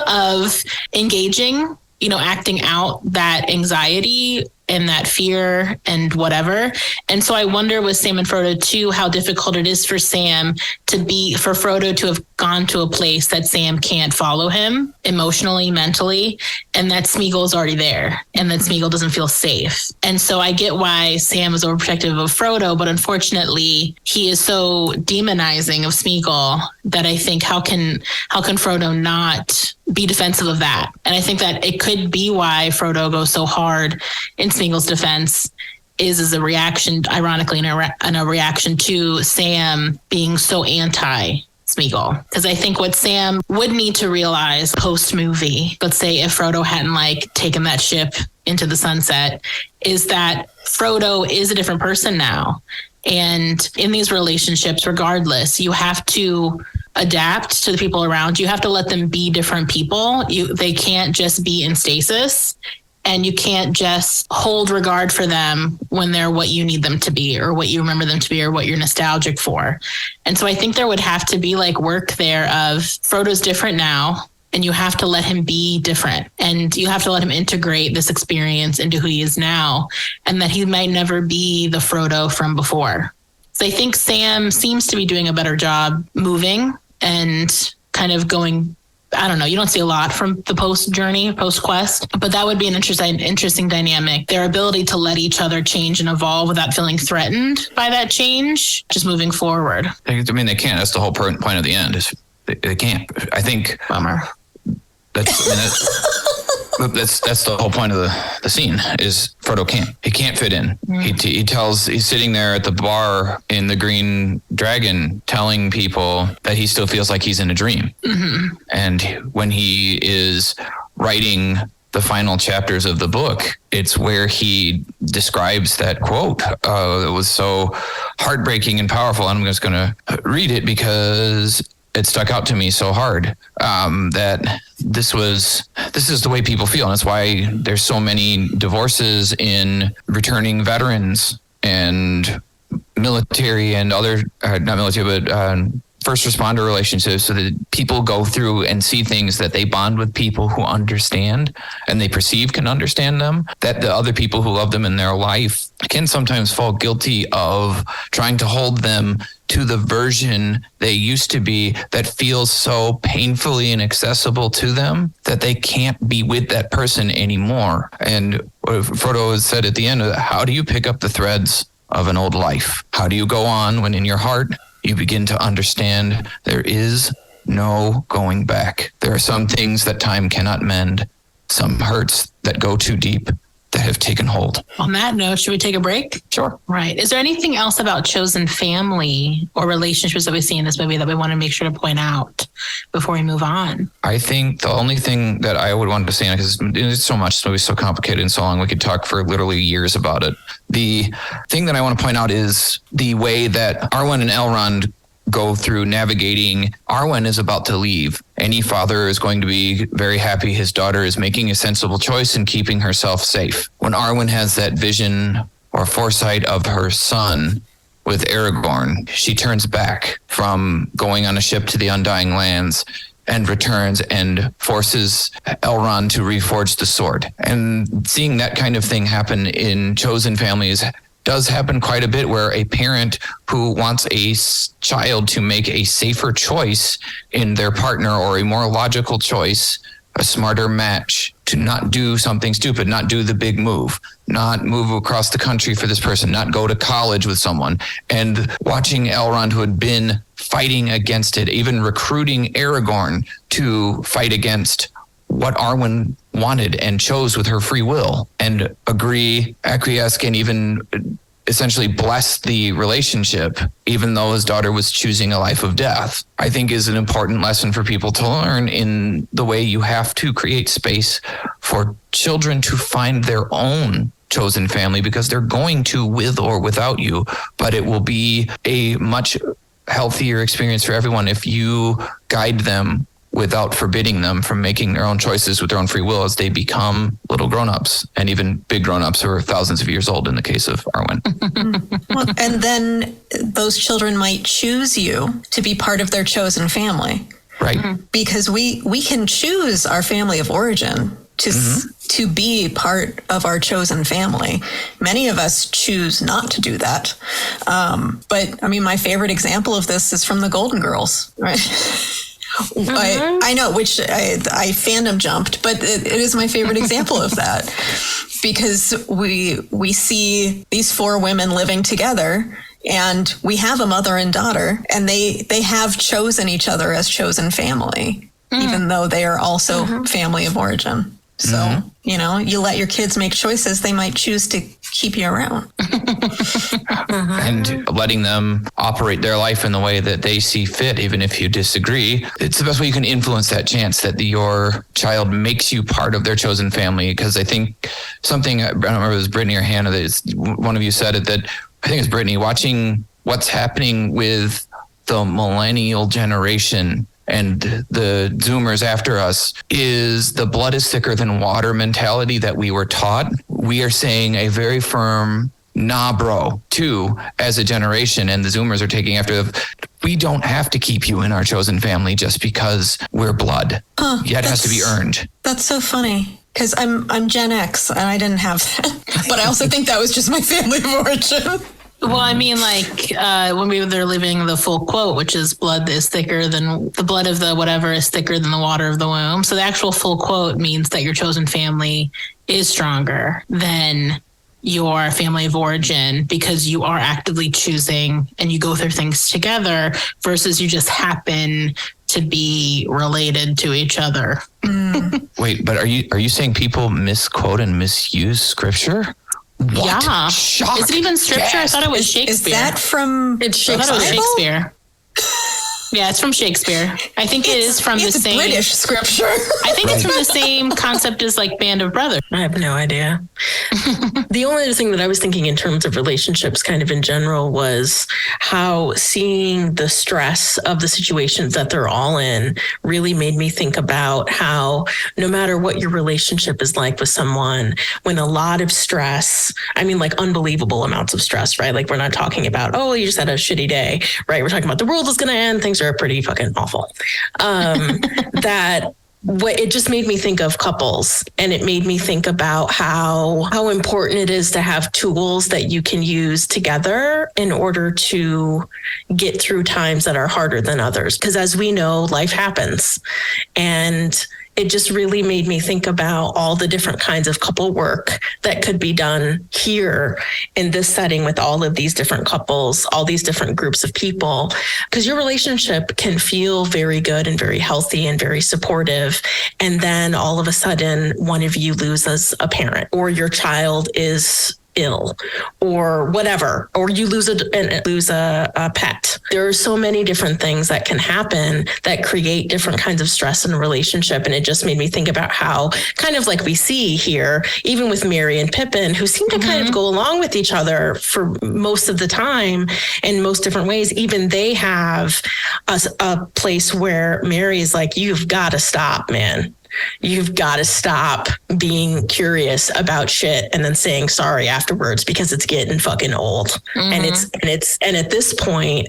of engaging, acting out that anxiety and that fear and whatever. And so I wonder with Sam and Frodo too, how difficult it is for for Frodo to have gone to a place that Sam can't follow him emotionally, mentally, and that Smeagol's already there and that Smeagol doesn't feel safe. And so I get why Sam is overprotective of Frodo, but unfortunately he is so demonizing of Smeagol that I think how can Frodo not be defensive of that? And I think that it could be why Frodo goes so hard in Smeagol's defense is as a reaction, ironically, in a reaction to Sam being so anti-Smeagol. Because I think what Sam would need to realize post-movie, let's say if Frodo hadn't like taken that ship into the sunset, is that Frodo is a different person now. And in these relationships, regardless, you have to adapt to the people around you. You have to let them be different people. They can't just be in stasis. And you can't just hold regard for them when they're what you need them to be or what you remember them to be or what you're nostalgic for. And so I think there would have to be like work there of Frodo's different now and you have to let him be different and you have to let him integrate this experience into who he is now and that he might never be the Frodo from before. So I think Sam seems to be doing a better job moving and kind of going I don't know, you don't see a lot from the post journey, post quest, but that would be an interesting dynamic. Their ability to let each other change and evolve without feeling threatened by that change, just moving forward. I mean, they can't. That's the whole point of the end. Is they can't. I think. Bummer. That's the whole point of the scene. Is Frodo can't. He can't fit in. He's sitting there at the bar in the Green Dragon, telling people that he still feels like he's in a dream. Mm-hmm. And when he is writing the final chapters of the book, it's where he describes that quote. It was so heartbreaking and powerful. I'm just going to read it because it stuck out to me so hard, that this is the way people feel. And that's why there's so many divorces in returning veterans and military and other, not military, but first responder relationships, so that people go through and see things that they bond with people who understand and they perceive can understand them, that the other people who love them in their life can sometimes fall guilty of trying to hold them to the version they used to be that feels so painfully inaccessible to them that they can't be with that person anymore. And what Frodo has said at the end, how do you pick up the threads of an old life? How do you go on when in your heart you begin to understand there is no going back? There are some things that time cannot mend, some hurts that go too deep that have taken hold. On that note, should we take a break? Sure. Right. Is there anything else about chosen family or relationships that we see in this movie that we want to make sure to point out before we move on? I think the only thing that I would want to say, because it's so much, this movie's so complicated and so long, we could talk for literally years about it. The thing that I want to point out is the way that Arwen and Elrond go through navigating. Arwen is about to leave. Any father is going to be very happy his daughter is making a sensible choice and keeping herself safe. When Arwen has that vision or foresight of her son with Aragorn, she turns back from going on a ship to the Undying Lands and returns and forces Elrond to reforge the sword. And seeing that kind of thing happen in chosen families does happen quite a bit, where a parent who wants a child to make a safer choice in their partner or a more logical choice, a smarter match, to not do something stupid, not do the big move, not move across the country for this person, not go to college with someone. And watching Elrond, who had been fighting against it, even recruiting Aragorn to fight against what Arwen wanted and chose with her free will, and acquiesce, and even essentially bless the relationship, even though his daughter was choosing a life of death, I think is an important lesson for people to learn in the way you have to create space for children to find their own chosen family, because they're going to with or without you, but it will be a much healthier experience for everyone if you guide them without forbidding them from making their own choices with their own free will as they become little grown-ups, and even big grown-ups who are thousands of years old in the case of Arwen. Well, and then those children might choose you to be part of their chosen family. Right. Because we can choose our family of origin to be part of our chosen family. Many of us choose not to do that. But I mean, my favorite example of this is from the Golden Girls, right? I know, which I fandom jumped, but it is my favorite example of that, because we see these four women living together, and we have a mother and daughter, and they have chosen each other as chosen family, even though they are also family of origin. So, you know, you let your kids make choices, they might choose to keep you around. And letting them operate their life in the way that they see fit, even if you disagree. It's the best way you can influence that chance that your child makes you part of their chosen family. Because I think something, I don't remember if it was Brittany or Hannah, that one of you said it, that I think it's Brittany, watching what's happening with the millennial generation and the Zoomers after us is the blood is thicker than water mentality that we were taught. We are saying a very firm, nah, bro, too, as a generation, and the Zoomers are taking after. We don't have to keep you in our chosen family just because we're blood. Yet it has to be earned. That's so funny, because I'm Gen X, and I didn't have that. But I also think that was just my family of origin. Well, I mean, like when they're leaving the full quote, which is blood is thicker than the blood of the whatever is thicker than the water of the womb. So the actual full quote means that your chosen family is stronger than your family of origin because you are actively choosing and you go through things together versus you just happen to be related to each other. Wait, but are you saying people misquote and misuse scripture? What? Yeah. Shock. Is it even scripture? I thought it was Shakespeare. Is that from I thought it was Shakespeare. Yeah, it's from Shakespeare. I think it is from the same British scripture. I think it's from the same concept as like Band of Brothers. I have no idea. The only other thing that I was thinking in terms of relationships kind of in general was how seeing the stress of the situations that they're all in really made me think about how no matter what your relationship is like with someone, when a lot of stress, I mean like unbelievable amounts of stress, right? Like we're not talking about, oh, you just had a shitty day, right? We're talking about the world is going to end. Things are pretty fucking awful. It just made me think of couples, and it made me think about how important it is to have tools that you can use together in order to get through times that are harder than others. Because as we know, life happens. And it just really made me think about all the different kinds of couple work that could be done here in this setting with all of these different couples, all these different groups of people, because your relationship can feel very good and very healthy and very supportive. And then all of a sudden, one of you loses a parent or your child is ill or whatever, or you lose a pet. There are so many different things that can happen that create different kinds of stress in a relationship. And it just made me think about how kind of like we see here, even with Mary and Pippin, who seem to kind of go along with each other for most of the time in most different ways. Even they have a place where Mary is like, you've got to stop, man. You've got to stop being curious about shit and then saying sorry afterwards because it's getting fucking old. And at this point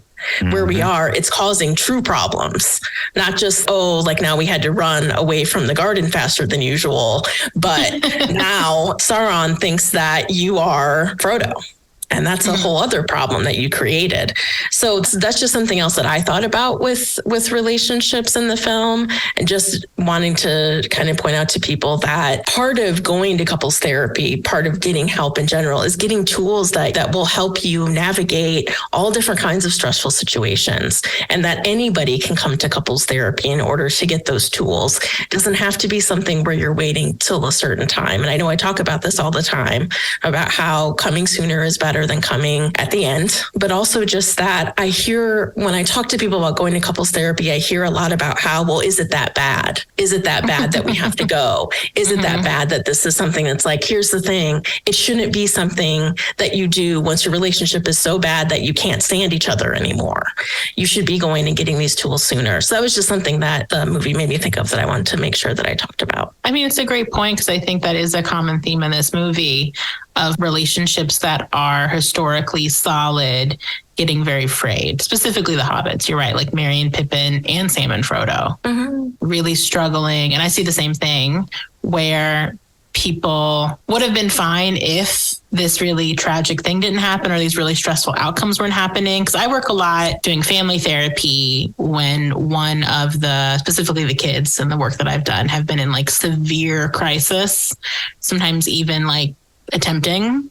where we are, it's causing true problems, not just, like now we had to run away from the garden faster than usual, but now Sauron thinks that you are Frodo. And that's a whole other problem that you created. So that's just something else that I thought about with relationships in the film, and just wanting to kind of point out to people that part of going to couples therapy, part of getting help in general, is getting tools that will help you navigate all different kinds of stressful situations, and that anybody can come to couples therapy in order to get those tools. It doesn't have to be something where you're waiting till a certain time. And I know I talk about this all the time, about how coming sooner is better than coming at the end. But also just that I hear when I talk to people about going to couples therapy, I hear a lot about how, well, is it that bad? Is it that bad that we have to go? Is it that bad that this is something that's like, here's the thing. It shouldn't be something that you do once your relationship is so bad that you can't stand each other anymore. You should be going and getting these tools sooner. So that was just something that the movie made me think of that I wanted to make sure that I talked about. I mean, it's a great point because I think that is a common theme in this movie of relationships that are historically solid getting very frayed, specifically the hobbits. You're right, like Merry and Pippin and Sam and Frodo really struggling. And I see the same thing where people would have been fine if this really tragic thing didn't happen or these really stressful outcomes weren't happening. Because I work a lot doing family therapy when one of specifically the kids in the work that I've done have been in like severe crisis, sometimes even like attempting,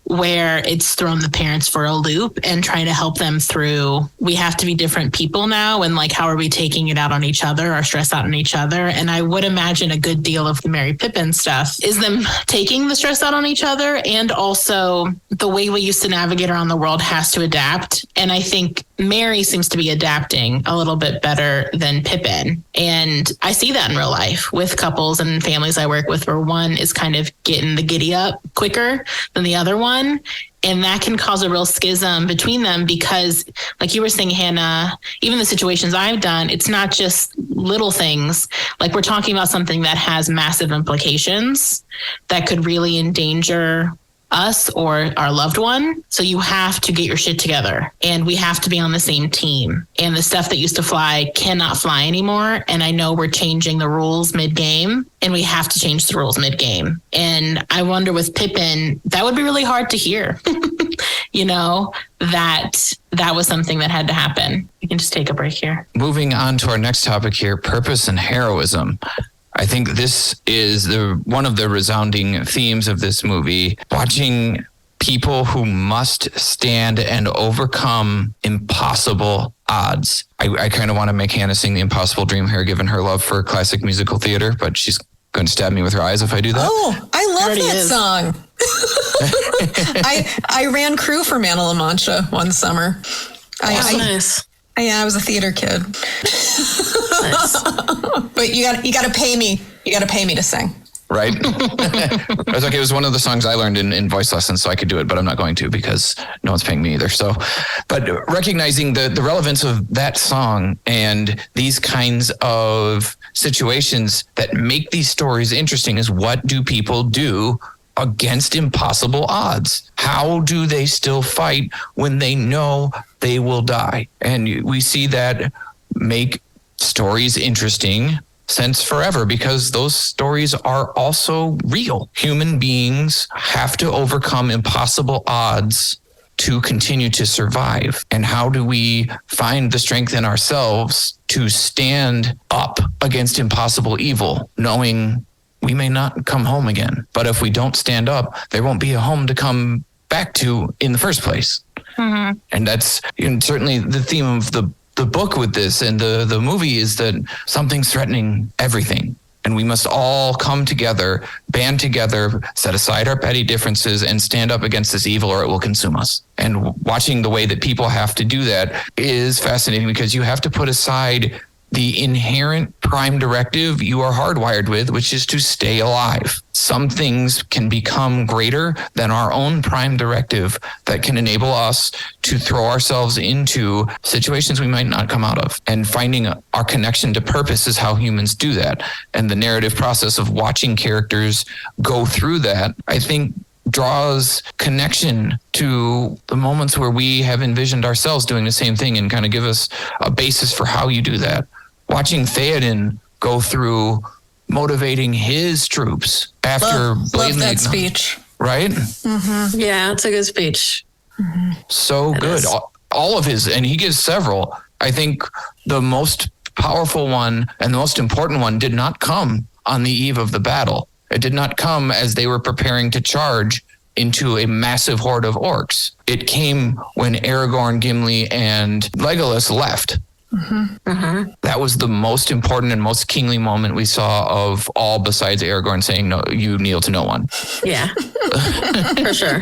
where it's thrown the parents for a loop and trying to help them through, we have to be different people now. And like, how are we taking it out on each other, our stress out on each other? And I would imagine a good deal of the Merry Pippin stuff is them taking the stress out on each other. And also the way we used to navigate around the world has to adapt. And I think Mary seems to be adapting a little bit better than Pippin. And I see that in real life with couples and families I work with, where one is kind of getting the giddy up quicker than the other one. And that can cause a real schism between them because, like you were saying, Hannah, even the situations I've done, it's not just little things. Like we're talking about something that has massive implications that could really endanger us or our loved one. So you have to get your shit together and we have to be on the same team. And the stuff that used to fly cannot fly anymore. And I know we're changing the rules mid-game and we have to change the rules mid-game. And I wonder with Pippin, that would be really hard to hear. that was something that had to happen. We can just take a break here. Moving on to our next topic here, purpose and heroism. I think this is one of the resounding themes of this movie. Watching people who must stand and overcome impossible odds. I kind of want to make Hannah sing The Impossible Dream here, given her love for classic musical theater, but she's going to stab me with her eyes if I do that. Oh, I love that song. I ran crew for Man of La Mancha one summer. Nice. I was a theater kid. Nice. But you got to pay me. You got to pay me to sing. Right? It was one of the songs I learned in voice lessons, so I could do it, but I'm not going to because no one's paying me either. So, but recognizing the relevance of that song and these kinds of situations that make these stories interesting is, what do people do against impossible odds? How do they still fight when they know they will die? And we see that make stories interesting since forever, because those stories are also real. Human beings have to overcome impossible odds to continue to survive. And how do we find the strength in ourselves to stand up against impossible evil, knowing we may not come home again? But if we don't stand up, there won't be a home to come back to in the first place. Mm-hmm. And that's certainly the theme of the book with this and the movie, is that something's threatening everything. And we must all come together, band together, set aside our petty differences, and stand up against this evil, or it will consume us. And watching the way that people have to do that is fascinating, because you have to put aside the inherent prime directive you are hardwired with, which is to stay alive. Some things can become greater than our own prime directive that can enable us to throw ourselves into situations we might not come out of. And finding our connection to purpose is how humans do that. And the narrative process of watching characters go through that, I think, draws connection to the moments where we have envisioned ourselves doing the same thing, and kind of give us a basis for how you do that. Watching Theoden go through motivating his troops after love that speech. Right? Mm-hmm. Yeah, it's a good speech. Mm-hmm. So it good. All of his, and he gives several. I think the most powerful one and the most important one did not come on the eve of the battle. It did not come as they were preparing to charge into a massive horde of orcs. It came when Aragorn, Gimli, and Legolas left. Mm-hmm. Mm-hmm. That was the most important and most kingly moment we saw of all, besides Aragorn saying, "No, you kneel to no one." Yeah, for sure.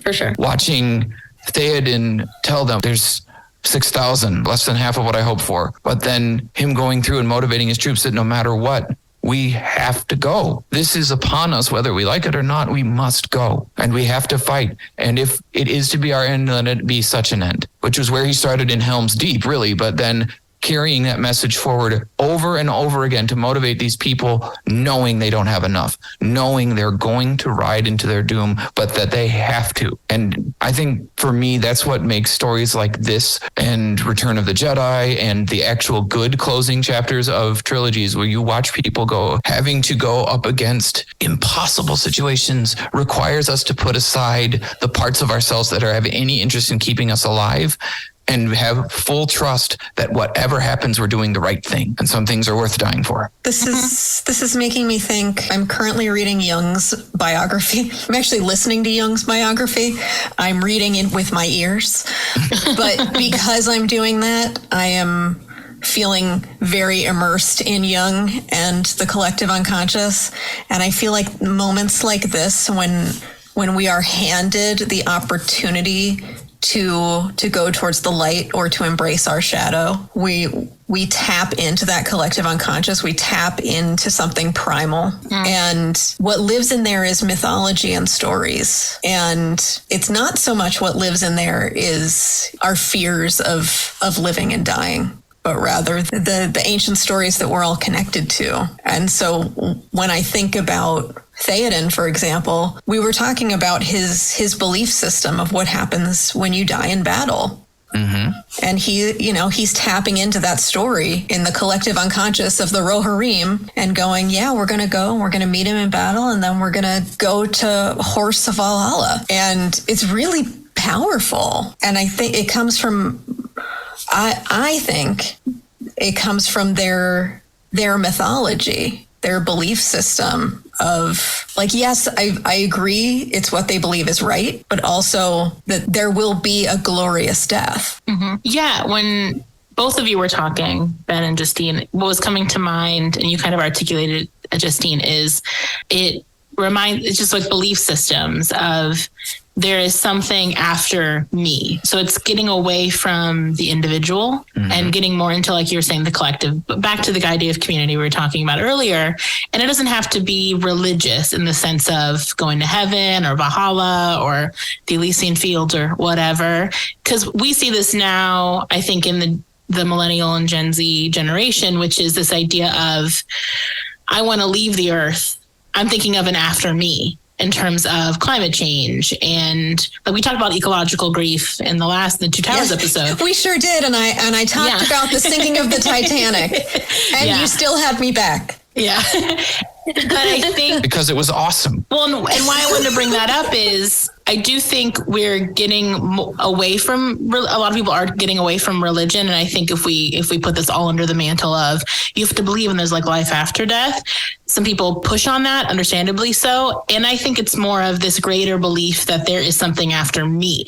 For sure. Watching Theoden tell them there's 6,000, less than half of what I hoped for. But then him going through and motivating his troops that no matter what, we have to go. This is upon us, whether we like it or not. We must go, and we have to fight. And if it is to be our end, let it be such an end, which was where he started in Helm's Deep, really. But then carrying that message forward over and over again to motivate these people, knowing they don't have enough, knowing they're going to ride into their doom, but that they have to. And I think for me, that's what makes stories like this and Return of the Jedi and the actual good closing chapters of trilogies, where you watch people having to go up against impossible situations, requires us to put aside the parts of ourselves that have any interest in keeping us alive, and have full trust that whatever happens, we're doing the right thing. And some things are worth dying for. This is making me think. I'm currently reading Jung's biography. I'm actually listening to Jung's biography. I'm reading it with my ears. But because I'm doing that, I am feeling very immersed in Jung and the collective unconscious. And I feel like moments like this, when we are handed the opportunity to go towards the light or to embrace our shadow, we tap into that collective unconscious. We tap into something primal. And what lives in there is mythology and stories. And it's not so much what lives in there is our fears of living and dying, but rather the ancient stories that we're all connected to. And so when I think about Theoden, for example, we were talking about his belief system of what happens when you die in battle. Mm-hmm. And he's tapping into that story in the collective unconscious of the Rohirrim and going, yeah, we're going to meet him in battle, and then we're going to go to Horse of Valhalla. And it's really powerful. And I think it comes from, I think it comes from their mythology, their belief system of like, yes, I agree. It's what they believe is right, but also that there will be a glorious death. Mm-hmm. Yeah. When both of you were talking, Ben and Justine, what was coming to mind, and you kind of articulated, Justine, is it's just like belief systems of there is something after me. So it's getting away from the individual and getting more into, like you were saying, the collective, but back to the idea of community we were talking about earlier. And it doesn't have to be religious in the sense of going to heaven or Valhalla or the Elysian Fields or whatever. Because we see this now, I think, in the millennial and Gen Z generation, which is this idea of, I want to leave the earth. I'm thinking of an after me in terms of climate change. And like we talked about ecological grief in the Two Towers episode. We sure did. And I talked about the sinking of the Titanic, and you still had me back. Yeah. But I think because it was awesome. Well, and why I wanted to bring that up is I do think we're getting away from, a lot of people are getting away from religion. And I think if we put this all under the mantle of you have to believe in there's like life after death, some people push on that, understandably so. And I think it's more of this greater belief that there is something after me.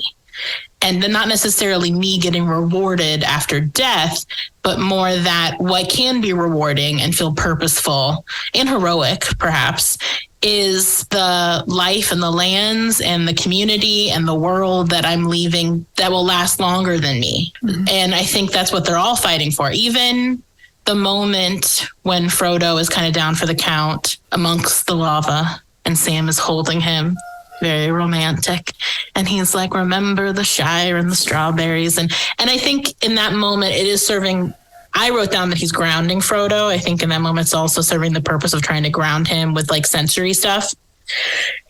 And then not necessarily me getting rewarded after death, but more that what can be rewarding and feel purposeful and heroic, perhaps, is the life and the lands and the community and the world that I'm leaving that will last longer than me. Mm-hmm. And I think that's what they're all fighting for. Even the moment when Frodo is kind of down for the count amongst the lava and Sam is holding him, very romantic. And he's like, remember the Shire and the strawberries. And I think in that moment it is serving, I wrote down that he's grounding Frodo. I think in that moment it's also serving the purpose of trying to ground him with like sensory stuff.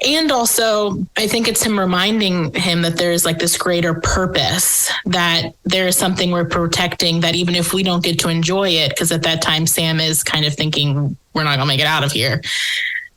And also I think it's him reminding him that there is like this greater purpose, that there is something we're protecting, that even if we don't get to enjoy it, because at that time Sam is kind of thinking we're not gonna make it out of here,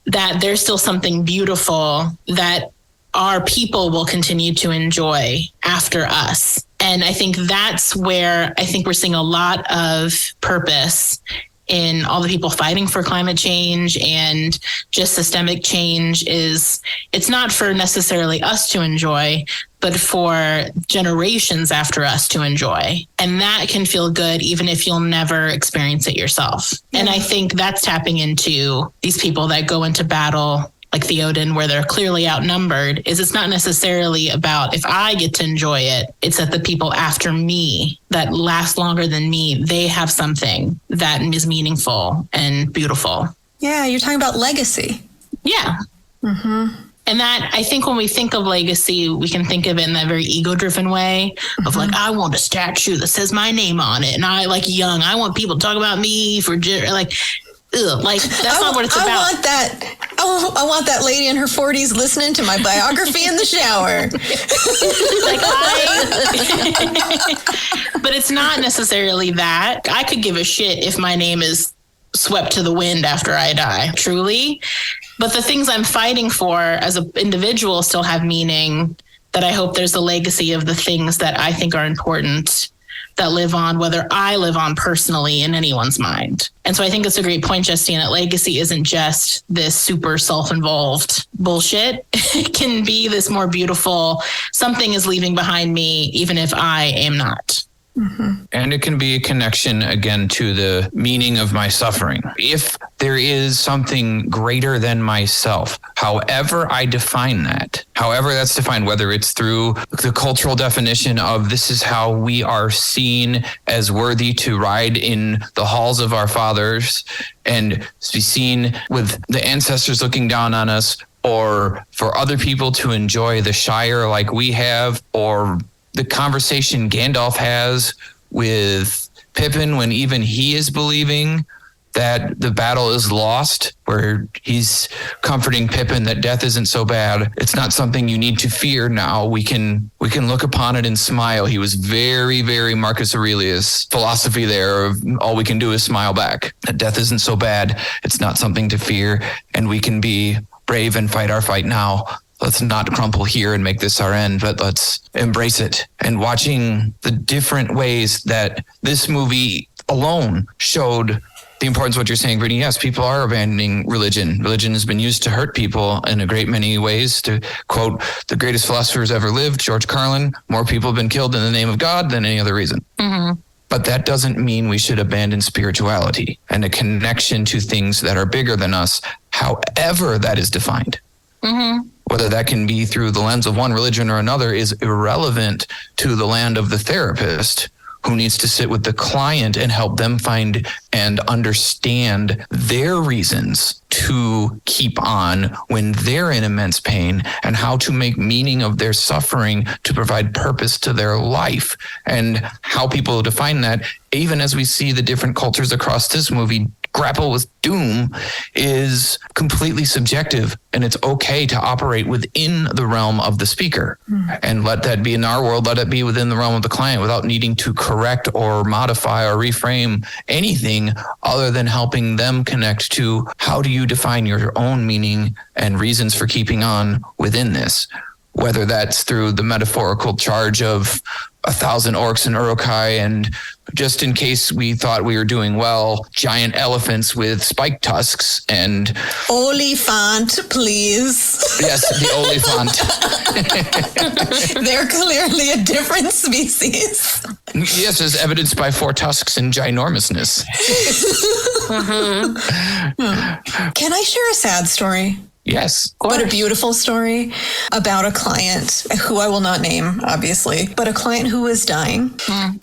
that there's still something beautiful that our people will continue to enjoy after us. And I think that's where I think we're seeing a lot of purpose in all the people fighting for climate change and just systemic change. Is it's not for necessarily us to enjoy, but for generations after us to enjoy. And that can feel good even if you'll never experience it yourself. Yeah. And I think that's tapping into these people that go into battle like Theoden, where they're clearly outnumbered, is it's not necessarily about if I get to enjoy it, it's that the people after me that last longer than me, they have something that is meaningful and beautiful. Yeah, you're talking about legacy. Yeah. Mm-hmm. And that, I think when we think of legacy, we can think of it in that very ego-driven way of like, I want a statue that says my name on it. And I like young, I want people to talk about me for like, ugh, like that's not what it's about. I want that lady in her 40s listening to my biography in the shower. But it's not necessarily that. I could give a shit if my name is swept to the wind after I die, truly. But the things I'm fighting for as an individual still have meaning, that I hope there's a legacy of the things that I think are important that live on, whether I live on personally in anyone's mind. And so I think it's a great point, Justine, that legacy isn't just this super self-involved bullshit. It can be this more beautiful, something is leaving behind me, even if I am not. Mm-hmm. And it can be a connection again to the meaning of my suffering. If there is something greater than myself, however I define that, however that's defined, whether it's through the cultural definition of this is how we are seen as worthy to ride in the halls of our fathers and be seen with the ancestors looking down on us, or for other people to enjoy the Shire like we have, or the conversation Gandalf has with Pippin when even he is believing that the battle is lost, where he's comforting Pippin that death isn't so bad. It's not something you need to fear now. We can look upon it and smile. He was very, very Marcus Aurelius philosophy there of all we can do is smile back. That death isn't so bad. It's not something to fear, and we can be brave and fight our fight now let's not crumple here and make this our end, but let's embrace it. And watching the different ways that this movie alone showed the importance of what you're saying, Brittany. Yes, people are abandoning religion. Religion has been used to hurt people in a great many ways. To quote the greatest philosophers ever lived, George Carlin, more people have been killed in the name of God than any other reason. Mm-hmm. But that doesn't mean we should abandon spirituality and a connection to things that are bigger than us, however that is defined. Mm-hmm. Whether that can be through the lens of one religion or another is irrelevant to the land of the therapist, who needs to sit with the client and help them find and understand their reasons to keep on when they're in immense pain, and how to make meaning of their suffering to provide purpose to their life. And how people define that, even as we see the different cultures across this movie grapple with doom, is completely subjective, and it's okay to operate within the realm of the speaker. And let that be in our world, let it be within the realm of the client, without needing to correct or modify or reframe anything other than helping them connect to, how do you define your own meaning and reasons for keeping on within this? Whether that's through the metaphorical charge of 1,000 orcs and urukai, and just in case we thought we were doing well, giant elephants with spike tusks and... Oliphant, please. Yes, the oliphant. They're clearly a different species. Yes, as evidenced by 4 tusks and ginormousness. Can I share a sad story? Yes. But a beautiful story about a client who I will not name, obviously, but a client who was dying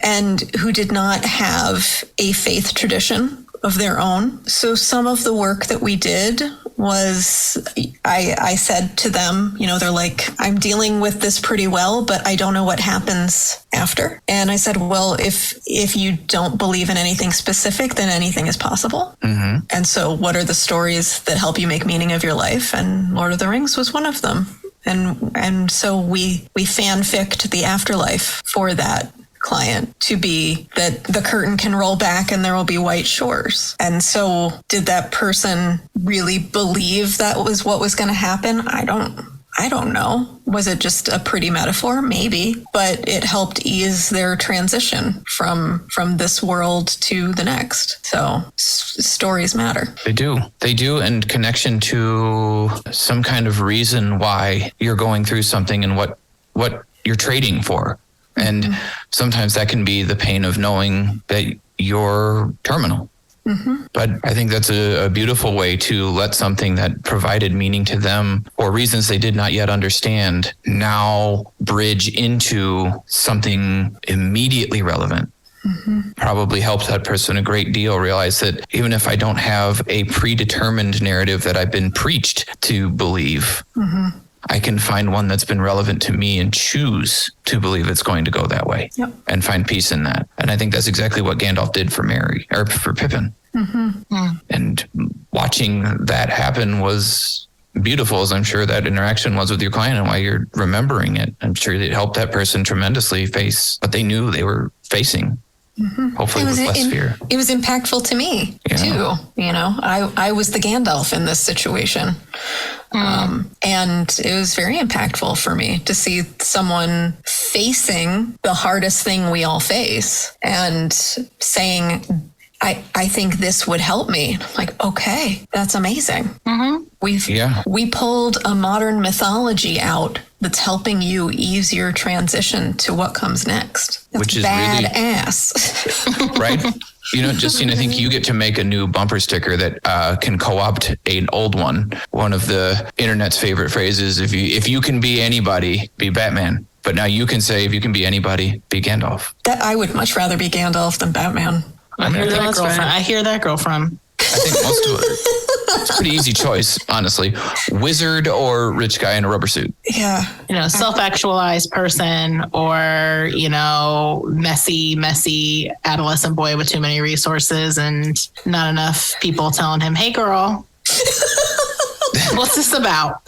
and who did not have a faith tradition of their own. So some of the work that we did was, I said to them, you know, they're like, I'm dealing with this pretty well, but I don't know what happens after. And I said, well, if you don't believe in anything specific, then anything is possible. Mm-hmm. And so what are the stories that help you make meaning of your life? And Lord of the Rings was one of them. And so we fanficked the afterlife for that client to be that the curtain can roll back and there will be white shores. And so did that person really believe that was what was going to happen? I don't know. Was it just a pretty metaphor? Maybe, but it helped ease their transition from this world to the next. So stories matter. They do. And connection to some kind of reason why you're going through something and what you're trading for. And sometimes that can be the pain of knowing that you're terminal. Mm-hmm. But I think that's a beautiful way to let something that provided meaning to them or reasons they did not yet understand now bridge into something immediately relevant. Mm-hmm. Probably helps that person a great deal realize that even if I don't have a predetermined narrative that I've been preached to believe, I can find one that's been relevant to me and choose to believe it's going to go that way and find peace in that. And I think that's exactly what Gandalf did for Merry or for Pippin. Mm-hmm. And watching that happen was beautiful, as I'm sure that interaction was with your client and why you're remembering it. I'm sure it helped that person tremendously face what they knew they were facing. Mm-hmm. Hopefully with less fear. It was impactful to me too. You know, I was the Gandalf in this situation. And it was very impactful for me to see someone facing the hardest thing we all face and saying, I think this would help me. Like, okay, that's amazing. Mm-hmm. We pulled a modern mythology out that's helping you ease your transition to what comes next. That's which is badass. Really, right? You know, Justine, I think you get to make a new bumper sticker that can co-opt an old one. One of the internet's favorite phrases, if you can be anybody, be Batman. But now you can say, if you can be anybody, be Gandalf. That I would much rather be Gandalf than Batman. I hear that, girlfriend. I think most of it. It's a pretty easy choice, honestly. Wizard or rich guy in a rubber suit. Yeah. You know, self-actualized person or, you know, messy adolescent boy with too many resources and not enough people telling him, hey, girl, what's this about?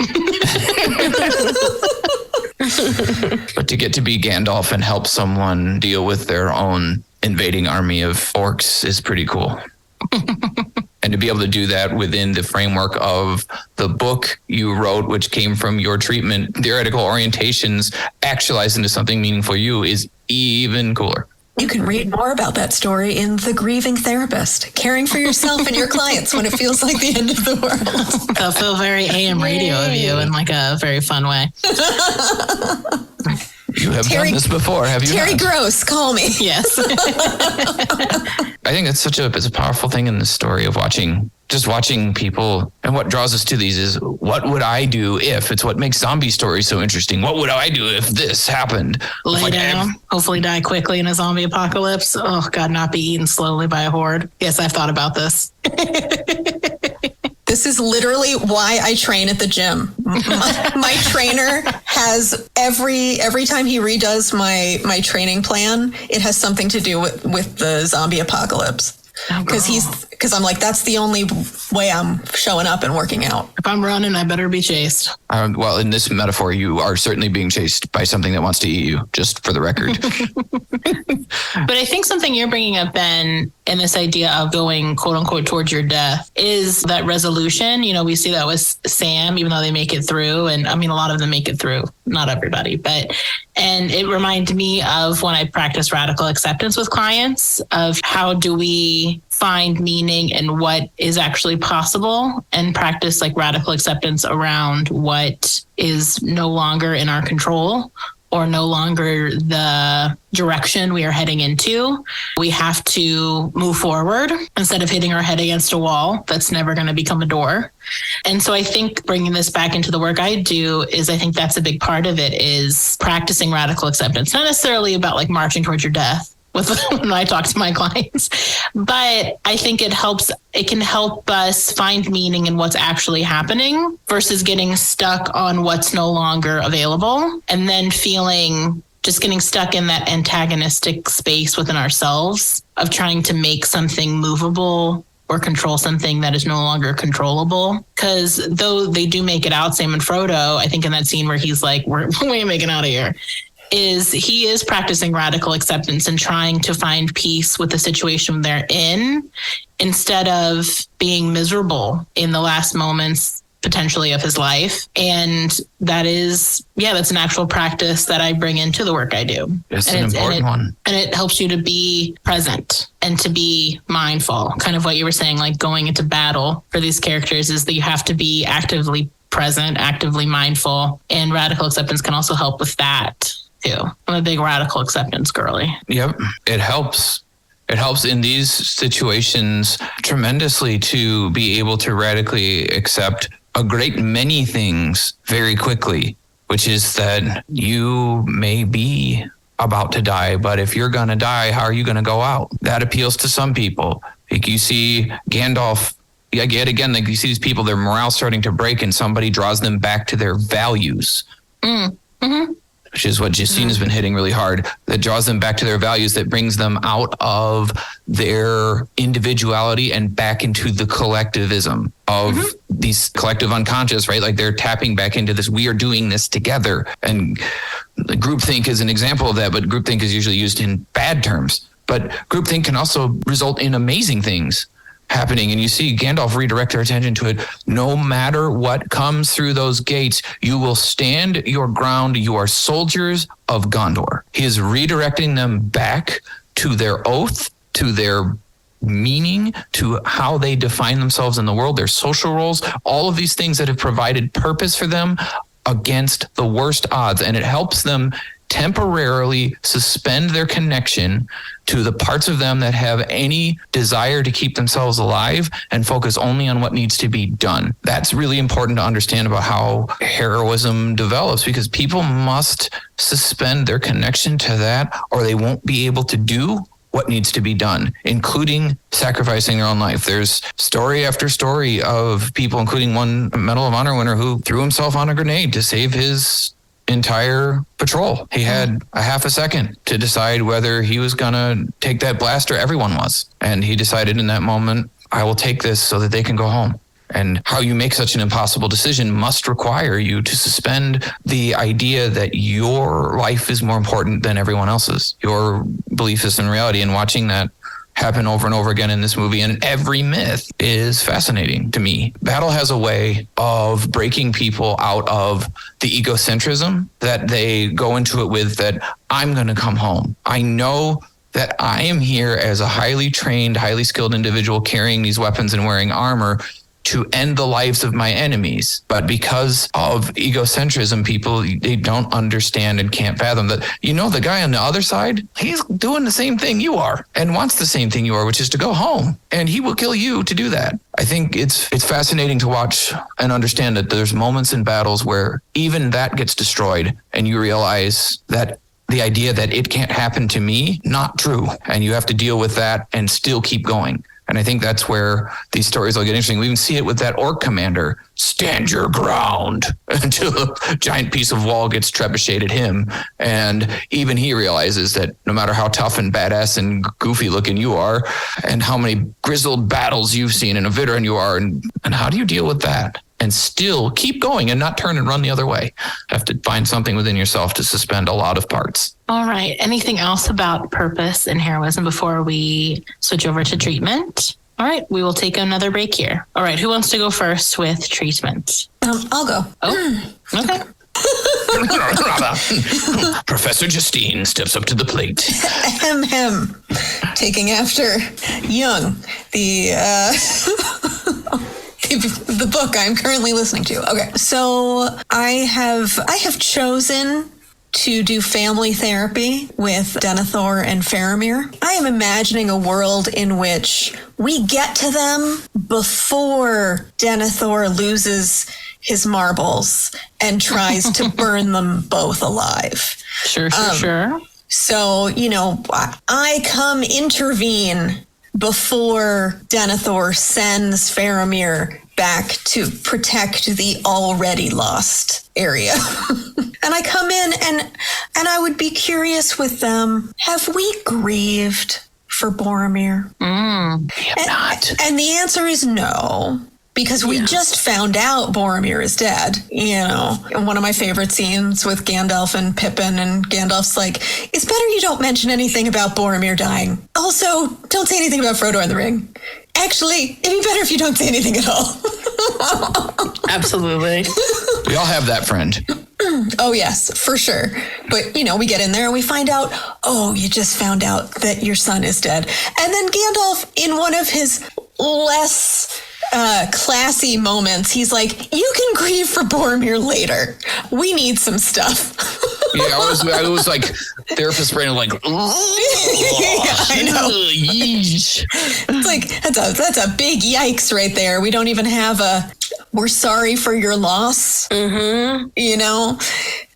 But to get to be Gandalf and help someone deal with their own invading army of orcs is pretty cool. And to be able to do that within the framework of the book you wrote, which came from your treatment, theoretical orientations actualized into something meaningful to you is even cooler. You can read more about that story in The Grieving Therapist, caring for yourself and your clients when it feels like the end of the world. They'll feel very AM radio of you in like a very fun way. You have done this before, have you? Terry Gross, call me. Yes. I think it's it's a powerful thing in the story of watching people. And what draws us to these is, what would I do if? It's what makes zombie stories so interesting. What would I do if this happened? Lay down, hopefully die quickly in a zombie apocalypse. Oh God, not be eaten slowly by a horde. Yes, I've thought about this. This is literally why I train at the gym. My trainer has every time he redoes my training plan, it has something to do with the zombie apocalypse. Because I'm like, that's the only way I'm showing up and working out. If I'm running, I better be chased. Well, in this metaphor, you are certainly being chased by something that wants to eat you, just for the record. But I think something you're bringing up, Ben, in this idea of going, quote unquote, towards your death is that resolution. You know, we see that with Sam, even though they make it through. And I mean, a lot of them make it through, not everybody, and it reminded me of when I practice radical acceptance with clients of how do we find meaning in what is actually possible and practice like radical acceptance around what is no longer in our control or no longer the direction we are heading into. We have to move forward instead of hitting our head against a wall that's never going to become a door. And so I think bringing this back into the work I do is, I think that's a big part of it, is practicing radical acceptance, not necessarily about like marching towards your death when I talk to my clients, but I think it can help us find meaning in what's actually happening versus getting stuck on what's no longer available and then getting stuck in that antagonistic space within ourselves of trying to make something movable or control something that is no longer controllable. Because though they do make it out, Sam and Frodo, I think in that scene where he's like, we ain't making out of here, he is practicing radical acceptance and trying to find peace with the situation they're in instead of being miserable in the last moments potentially of his life. And that's an actual practice that I bring into the work I do. It's an important one. And it helps you to be present and to be mindful. Kind of what you were saying, like going into battle for these characters is that you have to be actively present, actively mindful. And radical acceptance can also help with that too. I'm a big radical acceptance girly. Yep. It helps. It helps in these situations tremendously to be able to radically accept a great many things very quickly, which is that you may be about to die, but if you're going to die, how are you going to go out? That appeals to some people. Like you see Gandalf, yet again, like you see these people, their morale starting to break and somebody draws them back to their values. Mm-hmm. Which is what Justine has been hitting really hard, that draws them back to their values, that brings them out of their individuality and back into the collectivism of these collective unconscious, right? Like they're tapping back into this, we are doing this together. And groupthink is an example of that, but groupthink is usually used in bad terms. But groupthink can also result in amazing things happening. And you see Gandalf redirect their attention to it. No matter what comes through those gates, you will stand your ground. You are soldiers of Gondor. He is redirecting them back to their oath, to their meaning, to how they define themselves in the world, their social roles, all of these things that have provided purpose for them against the worst odds. And it helps them temporarily suspend their connection to the parts of them that have any desire to keep themselves alive and focus only on what needs to be done. That's really important to understand about how heroism develops, because people must suspend their connection to that or they won't be able to do what needs to be done, including sacrificing their own life. There's story after story of people, including one Medal of Honor winner who threw himself on a grenade to save his entire patrol. He had a half a second to decide whether he was going to take that blast or everyone was. And he decided in that moment, I will take this so that they can go home. And how you make such an impossible decision must require you to suspend the idea that your life is more important than everyone else's, your belief system in reality. And watching that happen over and over again in this movie, and every myth is fascinating to me. Battle has a way of breaking people out of the egocentrism that they go into it with, that I'm going to come home. I know that I am here as a highly trained, highly skilled individual carrying these weapons and wearing armor to end the lives of my enemies. But because of egocentrism, people, they don't understand and can't fathom that, the guy on the other side, he's doing the same thing you are and wants the same thing you are, which is to go home. And he will kill you to do that. I think it's fascinating to watch and understand that there's moments in battles where even that gets destroyed and you realize that the idea that it can't happen to me, not true. And you have to deal with that and still keep going. And I think that's where these stories will get interesting. We even see it with that orc commander. Stand your ground until a giant piece of wall gets trebucheted at him. And even he realizes that no matter how tough and badass and goofy looking you are, and how many grizzled battles you've seen and a veteran you are, and how do you deal with that? And still keep going and not turn and run the other way. Have to find something within yourself to suspend a lot of parts. All right. Anything else about purpose and heroism before we switch over to treatment? All right. We will take another break here. All right. Who wants to go first with treatment? I'll go. Oh, okay. Professor Justine steps up to the plate. Him. Taking after Jung, the book I'm currently listening to. Okay. So I have chosen to do family therapy with Denethor and Faramir. I am imagining a world in which we get to them before Denethor loses his marbles and tries to burn them both alive. Sure. So, I intervene before Denethor sends Faramir back to protect the already lost area. And I come in and I would be curious with them, have we grieved for Boromir? Not. And the answer is no. Because we just found out Boromir is dead, And one of my favorite scenes with Gandalf and Pippin, and Gandalf's like, it's better you don't mention anything about Boromir dying. Also, don't say anything about Frodo and the Ring. Actually, it'd be better if you don't say anything at all. Absolutely. We all have that friend. Oh, yes, for sure. But, we get in there and we find out, oh, you just found out that your son is dead. And then Gandalf, in one of his less classy moments, he's like, you can grieve for Boromir later. We need some stuff. Yeah, I was like, therapist brain, like, yeah, I know. It's like, that's a big yikes right there. We don't even have we're sorry for your loss. Mm-hmm.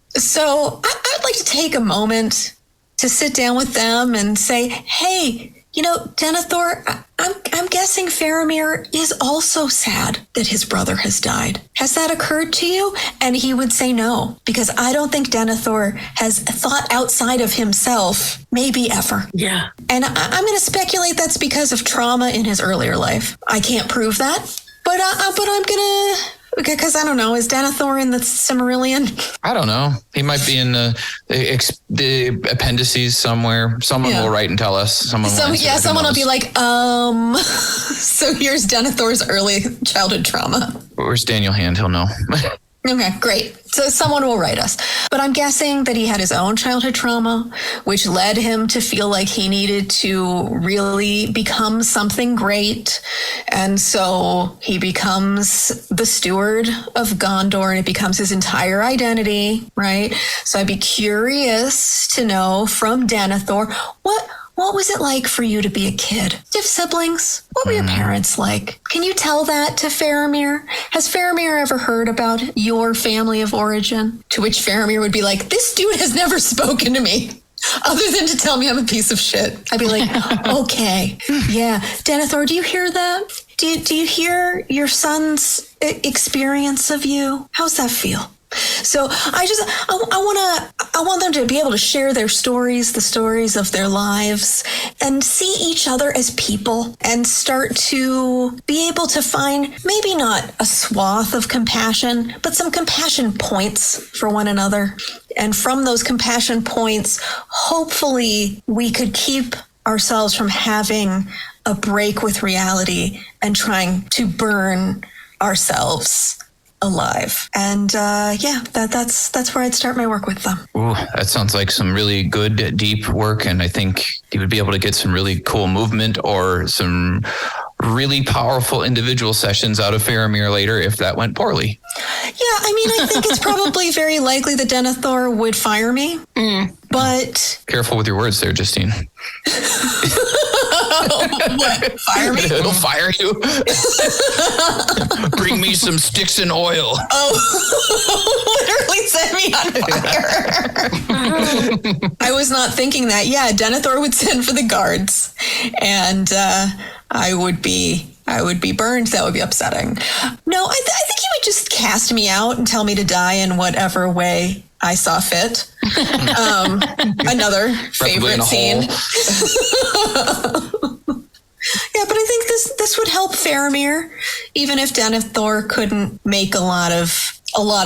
So I'd like to take a moment to sit down with them and say, hey, Denethor, I'm guessing Faramir is also sad that his brother has died. Has that occurred to you? And he would say no, because I don't think Denethor has thought outside of himself, maybe ever. Yeah. And I'm going to speculate that's because of trauma in his earlier life. I can't prove that, but I'm going to... Because I don't know, is Denethor in the Silmarillion? I don't know. He might be in the appendices somewhere. Someone will write and tell us. Someone will be like, so here's Denethor's early childhood trauma. Where's Daniel Hand? He'll know. Okay, great. So someone will write us. But I'm guessing that he had his own childhood trauma, which led him to feel like he needed to really become something great. And so he becomes the steward of Gondor, and it becomes his entire identity, right? So I'd be curious to know from Denethor, what was it like for you to be a kid? Do you have siblings? What were your parents like? Can you tell that to Faramir? Has Faramir ever heard about your family of origin? To which Faramir would be like, this dude has never spoken to me other than to tell me I'm a piece of shit. I'd be like, okay, yeah. Denethor, do you hear that? Do you hear your son's experience of you? How's that feel? So I want them to be able to share their stories, the stories of their lives, and see each other as people, and start to be able to find maybe not a swath of compassion, but some compassion points for one another. And from those compassion points, hopefully we could keep ourselves from having a break with reality and trying to burn ourselves alive. And that's where I'd start my work with them. Ooh, that sounds like some really good, deep work. And I think you would be able to get some really cool movement or some really powerful individual sessions out of Faramir later if that went poorly. Yeah, I mean, I think it's probably very likely that Denethor would fire me, but... Careful with your words there, Justine. What? Fire me? He'll fire you. Bring me some sticks and oil. Oh, literally set me on fire. I was not thinking that. Yeah, Denethor would send for the guards, and I would be burned. That would be upsetting. No, I think he would just cast me out and tell me to die in whatever way I saw fit. Another favorite scene. Yeah, but I think this would help Faramir, even if Denethor couldn't make a lot of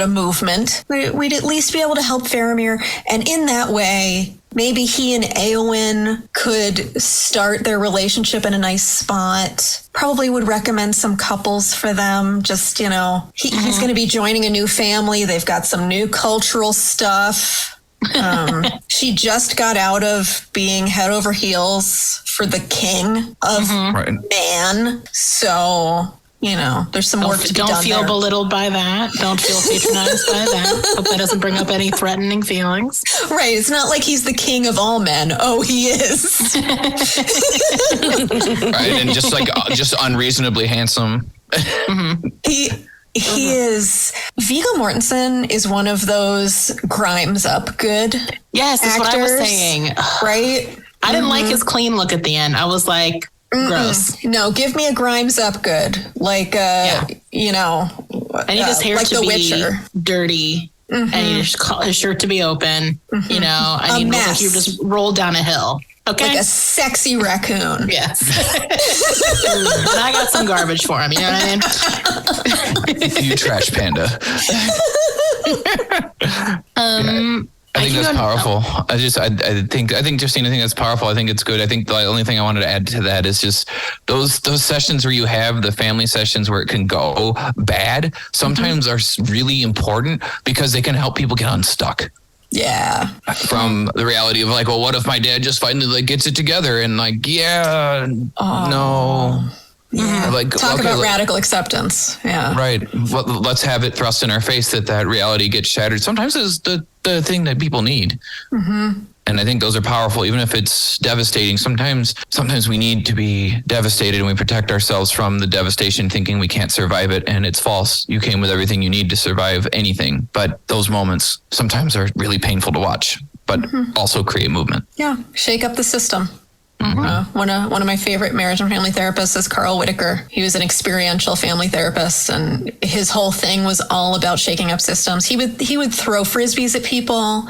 movement. We'd at least be able to help Faramir, and in that way, maybe he and Éowyn could start their relationship in a nice spot. Probably would recommend some couples for them. Just, he's going to be joining a new family. They've got some new cultural stuff. She just got out of being head over heels for the king of Man. So, there's some work to be done. Don't feel belittled by that. Don't feel patronized by that. Hope that doesn't bring up any threatening feelings. Right. It's not like he's the king of all men. Oh, he is. Right. And just unreasonably handsome. He is. Viggo Mortensen is one of those Grimes up good. Yes, that's actors, what I was saying. Right? I didn't like his clean look at the end. I was like, gross. No, give me a Grimes up good. Like, I need his hair like to The be Witcher. Dirty. I need his shirt to be open. I need to look like you just rolled down a hill. Okay. Like a sexy raccoon. Yes. And I got some garbage for him. You know what I mean? You trash panda. I think that's powerful. I think Justine, I think that's powerful. I think it's good. I think the only thing I wanted to add to that is just those sessions where you have the family sessions where it can go bad sometimes are really important because they can help people get unstuck. Yeah. From the reality of like, well, what if my dad just finally gets it together and like, no. Yeah. Like, talk about radical acceptance. Yeah. Right. Well, let's have it thrust in our face that reality gets shattered. Sometimes it's the thing that people need. And I think those are powerful, even if it's devastating. Sometimes we need to be devastated and we protect ourselves from the devastation thinking we can't survive it. And it's false. You came with everything you need to survive anything. But those moments sometimes are really painful to watch, but also create movement. Yeah. Shake up the system. One of my favorite marriage and family therapists is Carl Whitaker. He was an experiential family therapist, and his whole thing was all about shaking up systems. He would throw frisbees at people.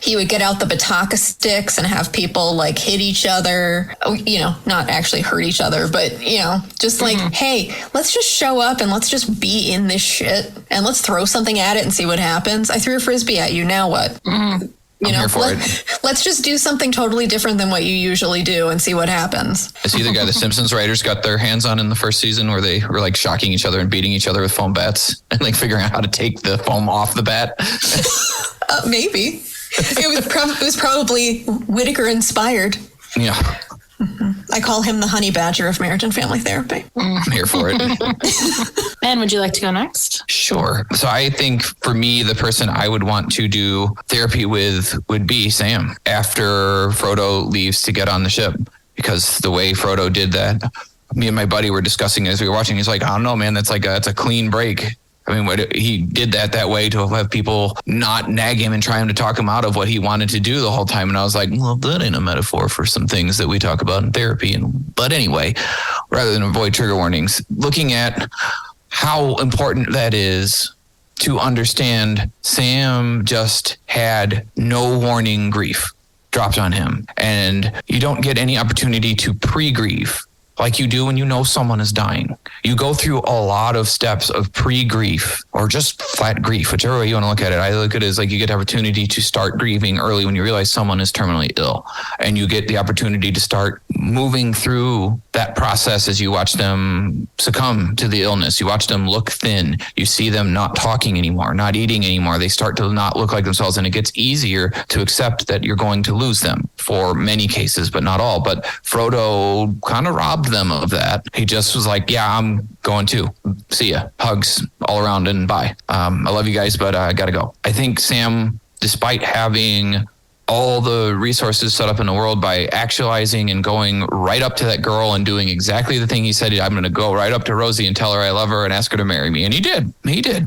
He would get out the bataka sticks and have people like hit each other. Not actually hurt each other, but just like, hey, let's just show up and let's just be in this shit and let's throw something at it and see what happens. I threw a frisbee at you. Now what? I'm here for it. Let's just do something totally different than what you usually do and see what happens. Is he the guy the Simpsons writers got their hands on in the first season where they were like shocking each other and beating each other with foam bats and like figuring out how to take the foam off the bat? Maybe. It was probably Whitaker inspired. Yeah. I call him the honey badger of marriage and family therapy. I'm here for it. Ben, would you like to go next? Sure. So I think for me, the person I would want to do therapy with would be Sam after Frodo leaves to get on the ship, because the way Frodo did that, me and my buddy were discussing as we were watching. He's like, I don't know, man, that's a clean break. I mean, he did that way to have people not nag him and try him to talk him out of what he wanted to do the whole time. And I was like, well, that ain't a metaphor for some things that we talk about in therapy. But anyway, rather than avoid trigger warnings, looking at how important that is to understand, Sam just had no warning grief dropped on him. And you don't get any opportunity to pre-grieve like you do when you know someone is dying. You go through a lot of steps of pre-grief or just flat grief, whichever way you want to look at it. I look at it as like you get the opportunity to start grieving early when you realize someone is terminally ill, and you get the opportunity to start moving through that process as you watch them succumb to the illness. You watch them look thin. You see them not talking anymore, not eating anymore. They start to not look like themselves, and it gets easier to accept that you're going to lose them for many cases, but not all. But Frodo kind of robbed them of that. He just was like, yeah, I'm going to. See ya. Hugs all around and bye. I love you guys, but I gotta go. I think Sam, despite having all the resources set up in the world, by actualizing and going right up to that girl and doing exactly the thing he said, I'm going to go right up to Rosie and tell her I love her and ask her to marry me. And he did.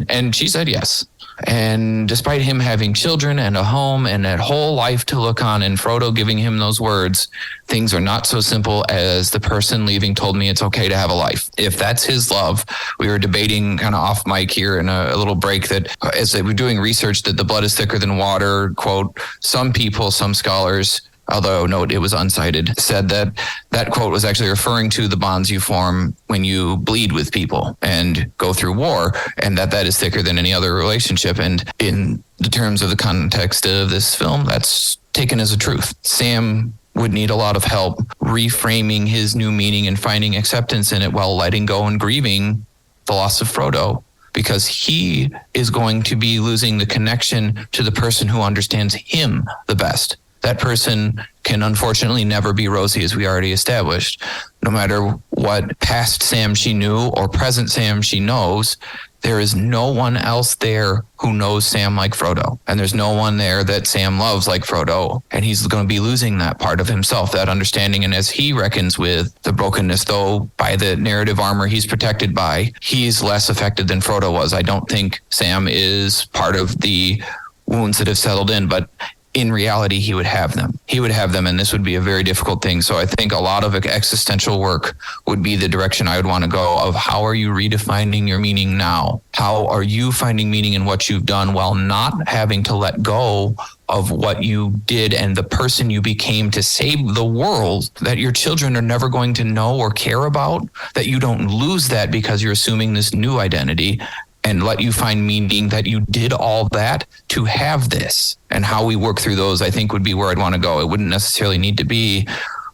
And she said yes. And despite him having children and a home and that whole life to look on, and Frodo giving him those words, things are not so simple as the person leaving told me it's okay to have a life. If that's his love, we were debating kind of off mic here in a little break that as they were doing research that the blood is thicker than water, quote, some people, some scholars, although note it was unsighted, said that that quote was actually referring to the bonds you form when you bleed with people and go through war, and that is thicker than any other relationship. And in the terms of the context of this film, that's taken as a truth. Sam would need a lot of help reframing his new meaning and finding acceptance in it while letting go and grieving the loss of Frodo, because he is going to be losing the connection to the person who understands him the best. That person can unfortunately never be Rosie, as we already established. No matter what past Sam she knew or present Sam she knows, there is no one else there who knows Sam like Frodo. And there's no one there that Sam loves like Frodo. And he's going to be losing that part of himself, that understanding. And as he reckons with the brokenness, though, by the narrative armor he's protected by, he's less affected than Frodo was. I don't think Sam is part of the wounds that have settled in, but in reality, he would have them. And this would be a very difficult thing. So I think a lot of existential work would be the direction I would want to go of how are you redefining your meaning now? How are you finding meaning in what you've done while not having to let go of what you did and the person you became to save the world that your children are never going to know or care about, that you don't lose that because you're assuming this new identity, and let you find meaning that you did all that to have this. And how we work through those, I think, would be where I'd want to go. It wouldn't necessarily need to be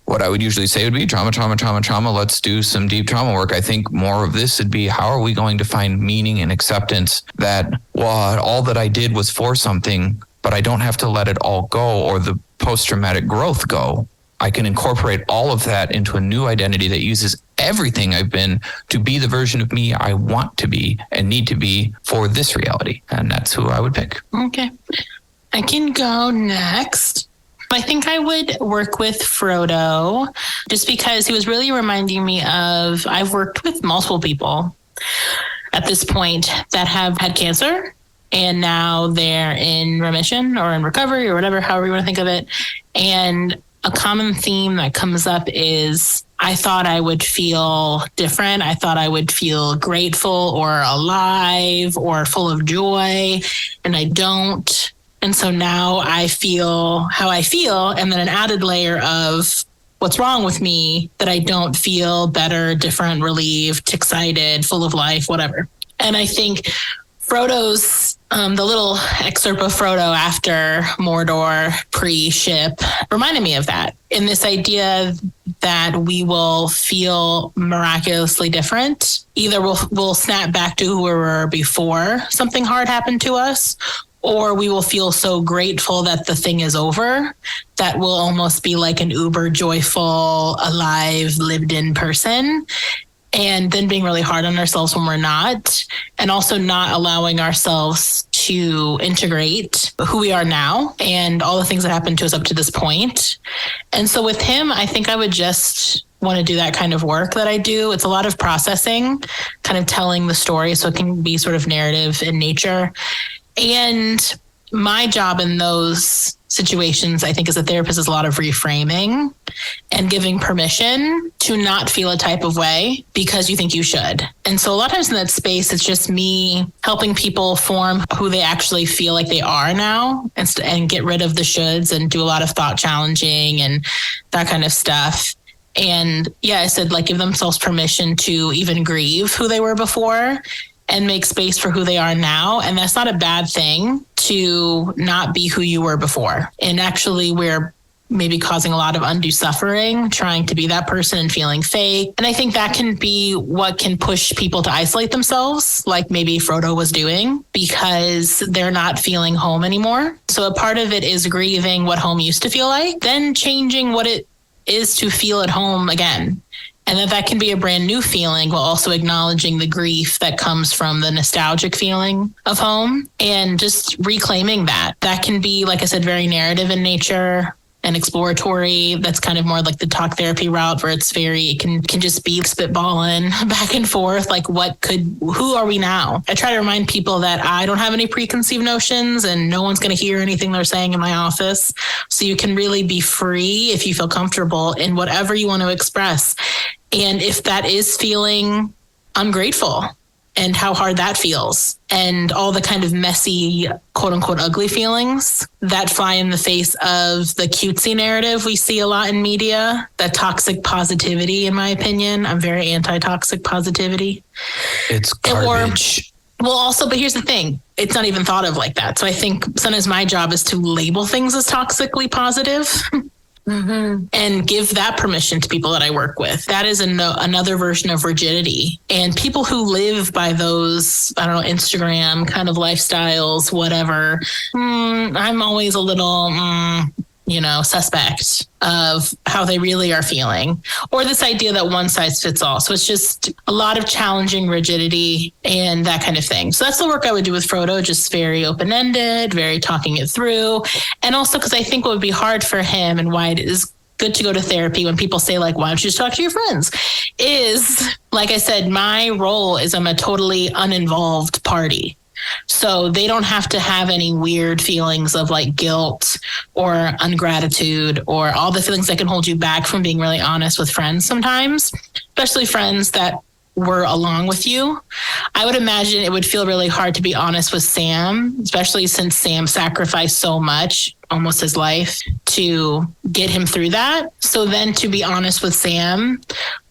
what I would usually say would be trauma. Let's do some deep trauma work. I think more of this would be, how are we going to find meaning and acceptance that, well, all that I did was for something, but I don't have to let it all go or the post-traumatic growth go. I can incorporate all of that into a new identity that uses everything I've been to be the version of me I want to be and need to be for this reality. And that's who I would pick. Okay. I can go next. I think I would work with Frodo just because he was really reminding me of, I've worked with multiple people at this point that have had cancer and now they're in remission or in recovery or whatever, however you want to think of it. And a common theme that comes up is, I thought I would feel different. I thought I would feel grateful or alive or full of joy, and I don't. And so now I feel how I feel, and then an added layer of what's wrong with me that I don't feel better, different, relieved, excited, full of life, whatever. And I think Frodo's, the little excerpt of Frodo after Mordor pre-ship reminded me of that. In this idea that we will feel miraculously different. Either we'll snap back to who we were before something hard happened to us, or we will feel so grateful that the thing is over that we'll almost be like an uber joyful, alive, lived in person. And then being really hard on ourselves when we're not, and also not allowing ourselves to integrate who we are now and all the things that happened to us up to this point. And so with him, I think I would just want to do that kind of work that I do. It's a lot of processing, kind of telling the story, so it can be sort of narrative in nature. And my job in those situations, I think, as a therapist, is a lot of reframing and giving permission to not feel a type of way because you think you should. And so a lot of times in that space, it's just me helping people form who they actually feel like they are now and get rid of the shoulds and do a lot of thought challenging and that kind of stuff. And yeah, I said, like, give themselves permission to even grieve who they were before and make space for who they are now. And that's not a bad thing to not be who you were before. And actually, we're maybe causing a lot of undue suffering, trying to be that person and feeling fake. And I think that can be what can push people to isolate themselves, like maybe Frodo was doing, because they're not feeling home anymore. So a part of it is grieving what home used to feel like, then changing what it is to feel at home again. And that can be a brand new feeling while also acknowledging the grief that comes from the nostalgic feeling of home and just reclaiming that. That can be, like I said, very narrative in nature and exploratory. That's kind of more like the talk therapy route, where it's it can just be spitballing back and forth. Like, who are we now? I try to remind people that I don't have any preconceived notions and no one's going to hear anything they're saying in my office. So you can really be free if you feel comfortable in whatever you want to express. And if that is feeling ungrateful, and how hard that feels, and all the kind of messy, quote unquote, ugly feelings that fly in the face of the cutesy narrative we see a lot in media, that toxic positivity, in my opinion. I'm very anti-toxic positivity. It's garbage. But here's the thing. It's not even thought of like that. So I think sometimes my job is to label things as toxically positive. And give that permission to people that I work with. That is another version of rigidity. And people who live by those, I don't know, Instagram kind of lifestyles, whatever, I'm always a little, suspect of how they really are feeling, or this idea that one size fits all. So it's just a lot of challenging rigidity and that kind of thing. So that's the work I would do with Frodo, just very open-ended, very talking it through. And also because I think what would be hard for him, and why it is good to go to therapy when people say, like, why don't you just talk to your friends, is, like I said, my role is I'm a totally uninvolved party. So they don't have to have any weird feelings of like guilt or ungratitude or all the feelings that can hold you back from being really honest with friends sometimes, especially friends that were along with you. I would imagine it would feel really hard to be honest with Sam, especially since Sam sacrificed so much, almost his life, to get him through that. So then to be honest with Sam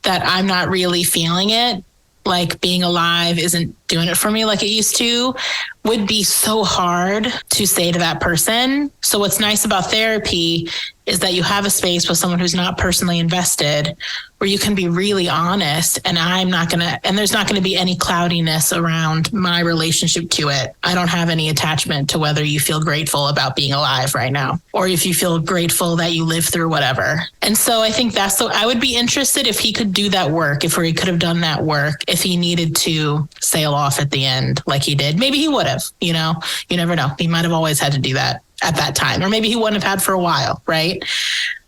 that I'm not really feeling it, like being alive isn't doing it for me like it used to, would be so hard to say to that person. So what's nice about therapy is that you have a space with someone who's not personally invested, where you can be really honest, and there's not going to be any cloudiness around my relationship to it. I don't have any attachment to whether you feel grateful about being alive right now, or if you feel grateful that you live through whatever. And so I think I would be interested if he could do that work, if he could have done that work, if he needed to sail off at the end like he did. Maybe he would have, you never know. He might have always had to do that at that time, or maybe he wouldn't have had for a while, right?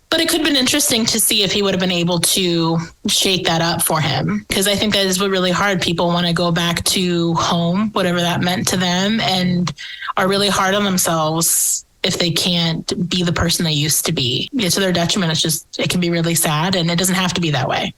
But it could have been interesting to see if he would have been able to shake that up for him, because I think that is what really hard. People want to go back to home, whatever that meant to them, and are really hard on themselves if they can't be the person they used to be. Yeah, to their detriment. It can be really sad, and it doesn't have to be that way.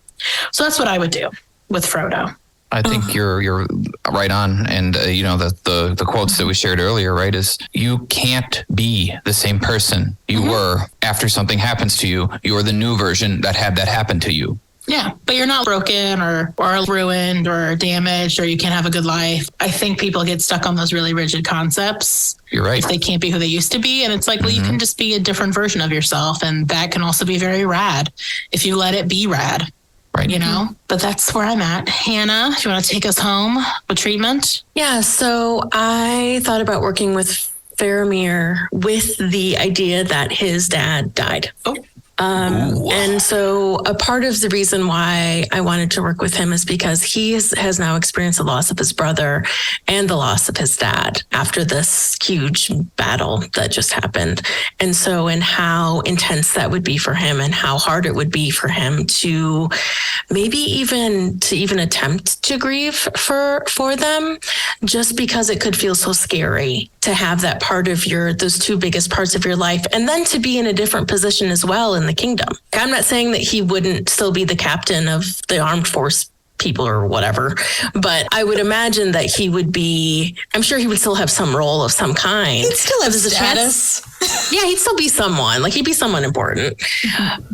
So that's what I would do with Frodo. I think you're right on. And, the quotes that we shared earlier, right, is you can't be the same person you were after something happens to you. You're the new version that had that happen to you. Yeah, but you're not broken or ruined or damaged, or you can't have a good life. I think people get stuck on those really rigid concepts. You're right. If they can't be who they used to be. And it's like, well, you can just be a different version of yourself. And that can also be very rad if you let it be rad. Right. But that's where I'm at. Hannah, if you want to take us home with treatment. Yeah. So I thought about working with Faramir with the idea that his dad died. And so a part of the reason why I wanted to work with him is because he has now experienced the loss of his brother and the loss of his dad after this huge battle that just happened. And so, and how intense that would be for him, and how hard it would be for him to maybe even attempt to grieve for them, just because it could feel so scary to have that part of those two biggest parts of your life, and then to be in a different position as well in the kingdom. I'm not saying that he wouldn't still be the captain of the armed force people or whatever, but I would imagine that I'm sure he would still have some role of some kind. He'd still have status. Yeah, he'd still be someone. Like, he'd be someone important.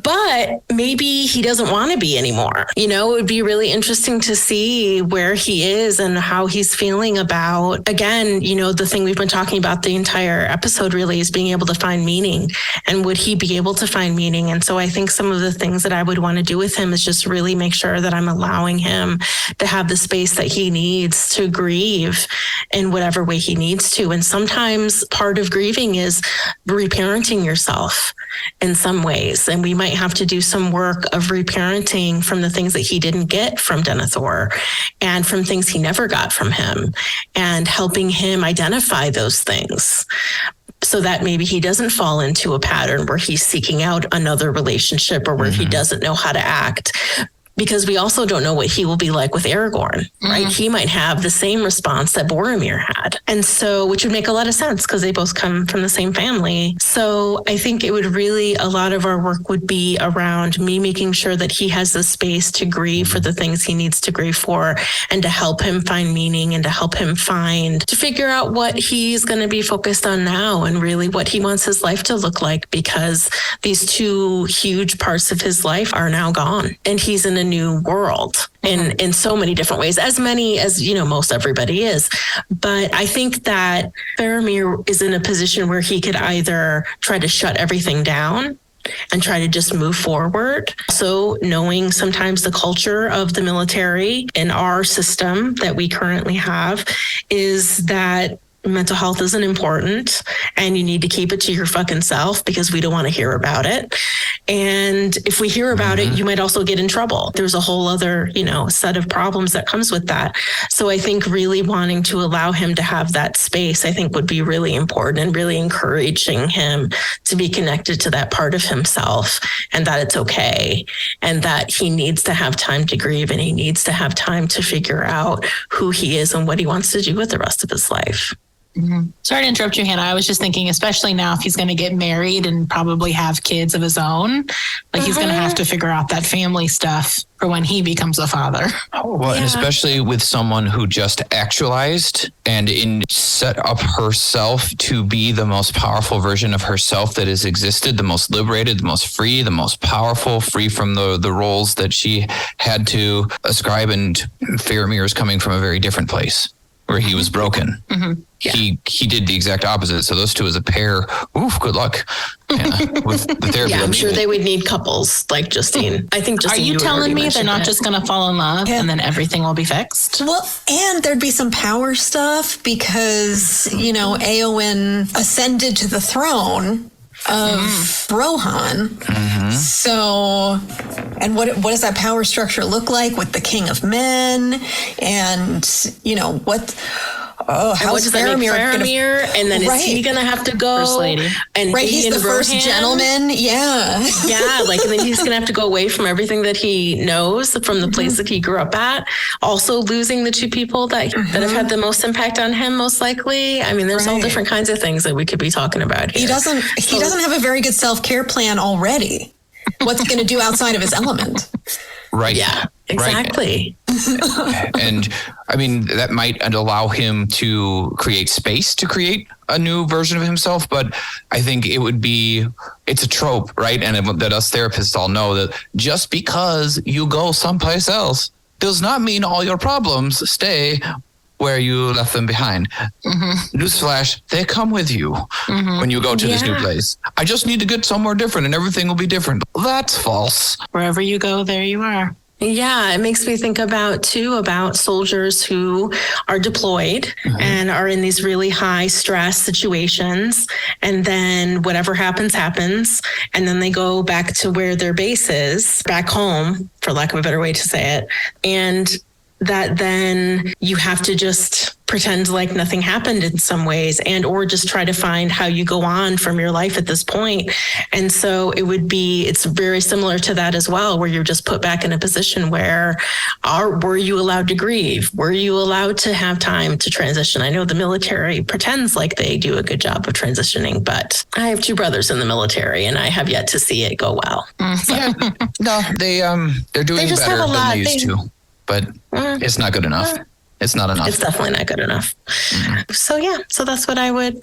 But maybe he doesn't want to be anymore. You know, it would be really interesting to see where he is and how he's feeling about, again, you know, the thing we've been talking about the entire episode really is being able to find meaning. And would he be able to find meaning? And so I think some of the things that I would want to do with him is just really make sure that I'm allowing him to have the space that he needs to grieve in whatever way he needs to. And sometimes part of grieving is reparenting yourself in some ways. And we might have to do some work of reparenting from the things that he didn't get from Denethor and from things he never got from him, and helping him identify those things so that maybe he doesn't fall into a pattern where he's seeking out another relationship or where he doesn't know how to act. Because we also don't know what he will be like with Aragorn, right? He might have the same response that Boromir had. And so, which would make a lot of sense because they both come from the same family. So I think it would really, a lot of our work would be around me making sure that he has the space to grieve for the things he needs to grieve for, and to help him find meaning, and to help him to figure out what he's going to be focused on now, and really what he wants his life to look like, because these two huge parts of his life are now gone, and he's in a new world in so many different ways, as many as, you know, most everybody is. But I think that Faramir is in a position where he could either try to shut everything down and try to just move forward. So knowing sometimes the culture of the military in our system that we currently have is that mental health isn't important and you need to keep it to your fucking self because we don't want to hear about it. And if we hear about it, you might also get in trouble. There's a whole other, you know, set of problems that comes with that. So I think really wanting to allow him to have that space, I think would be really important, and really encouraging him to be connected to that part of himself, and that it's okay, and that he needs to have time to grieve, and he needs to have time to figure out who he is and what he wants to do with the rest of his life. Sorry to interrupt you, Hannah. I was just thinking, especially now if he's going to get married and probably have kids of his own, like he's going to have to figure out that family stuff for when he becomes a father. Well, and especially with someone who just actualized and set up herself to be the most powerful version of herself that has existed, the most liberated, the most free, the most powerful, free from the roles that she had to ascribe. And Faramir is coming from a very different place, where he was broken. Yeah. He did the exact opposite. So those two as a pair, good luck. With the therapy. Yeah, I'm sure they would need couples like Justine. I think Justine. Are you telling me they're not just going to fall in love and then everything will be fixed? Well, and there'd be some power because, you know, Éowyn ascended to the throne of Rohan. So, and what does that power structure look like with the King of Men? And, you know, how's Faramir? And then is he going to have to go? First lady. And he's the first gentleman. Yeah. Yeah, like, and then he's going to have to go away from everything that he knows from the place that he grew up at. Also losing the two people that have had the most impact on him, most likely. I mean, there's all different kinds of things that we could be talking about here. He doesn't have a very good self-care plan already. What's he going to do outside of his element? Right. Yeah, exactly. Right. And I mean, that might allow him to create space to create a new version of himself. But I think it's a trope, right? And that us therapists all know that just because you go someplace else does not mean all your problems stay where you left them behind. Newsflash, they come with you when you go to this new place. I just need to get somewhere different and everything will be different. That's false. Wherever you go, there you are. Yeah, it makes me think about soldiers who are deployed and are in these really high stress situations. And then whatever happens. And then they go back to where their base is, back home, for lack of a better way to say it. And that then you have to just pretend like nothing happened in some ways, and or just try to find how you go on from your life at this point. And so it's very similar to that as well, where you're just put back in a position where were you allowed to grieve? Were you allowed to have time to transition? I know the military pretends like they do a good job of transitioning, but I have two brothers in the military and I have yet to see it go well. Yeah. No, they're doing better than they used to. But it's not good enough. It's not enough. It's definitely not good enough. So that's what I would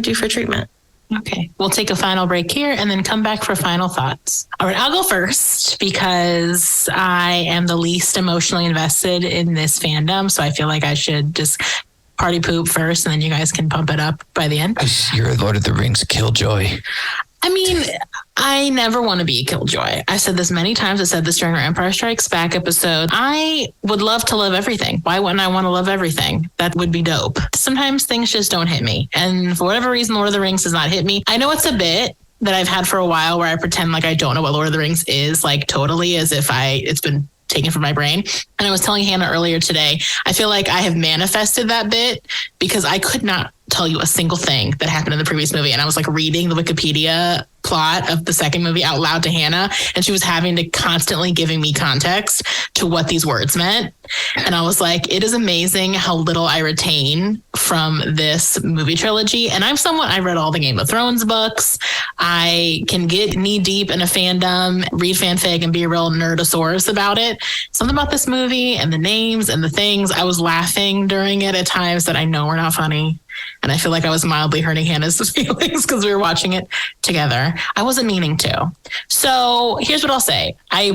do for treatment. Okay, we'll take a final break here and then come back for final thoughts. All right, I'll go first because I am the least emotionally invested in this fandom. So I feel like I should just party poop first and then you guys can pump it up by the end. You're Lord of the Rings killjoy. I mean, I never want to be a killjoy. I said this many times. I said this during our Empire Strikes Back episode. I would love to love everything. Why wouldn't I want to love everything? That would be dope. Sometimes things just don't hit me. And for whatever reason, Lord of the Rings does not hit me. I know it's a bit that I've had for a while where I pretend like I don't know what Lord of the Rings is, like totally as if it's been taken from my brain. And I was telling Hannah earlier today, I feel like I have manifested that bit because I could not tell you a single thing that happened in the previous movie. And I was like reading the Wikipedia plot of the second movie out loud to Hannah, and she was having to constantly giving me context to what these words meant. And I was like, it is amazing how little I retain from this movie trilogy. And I read all the Game of Thrones books. I can get knee deep in a fandom, read fanfic, and be a real nerdosaurus about it. Something about this movie and the names and the things, I was laughing during it at times that I know were not funny. And I feel like I was mildly hurting Hannah's feelings because we were watching it together. I wasn't meaning to. So here's what I'll say. I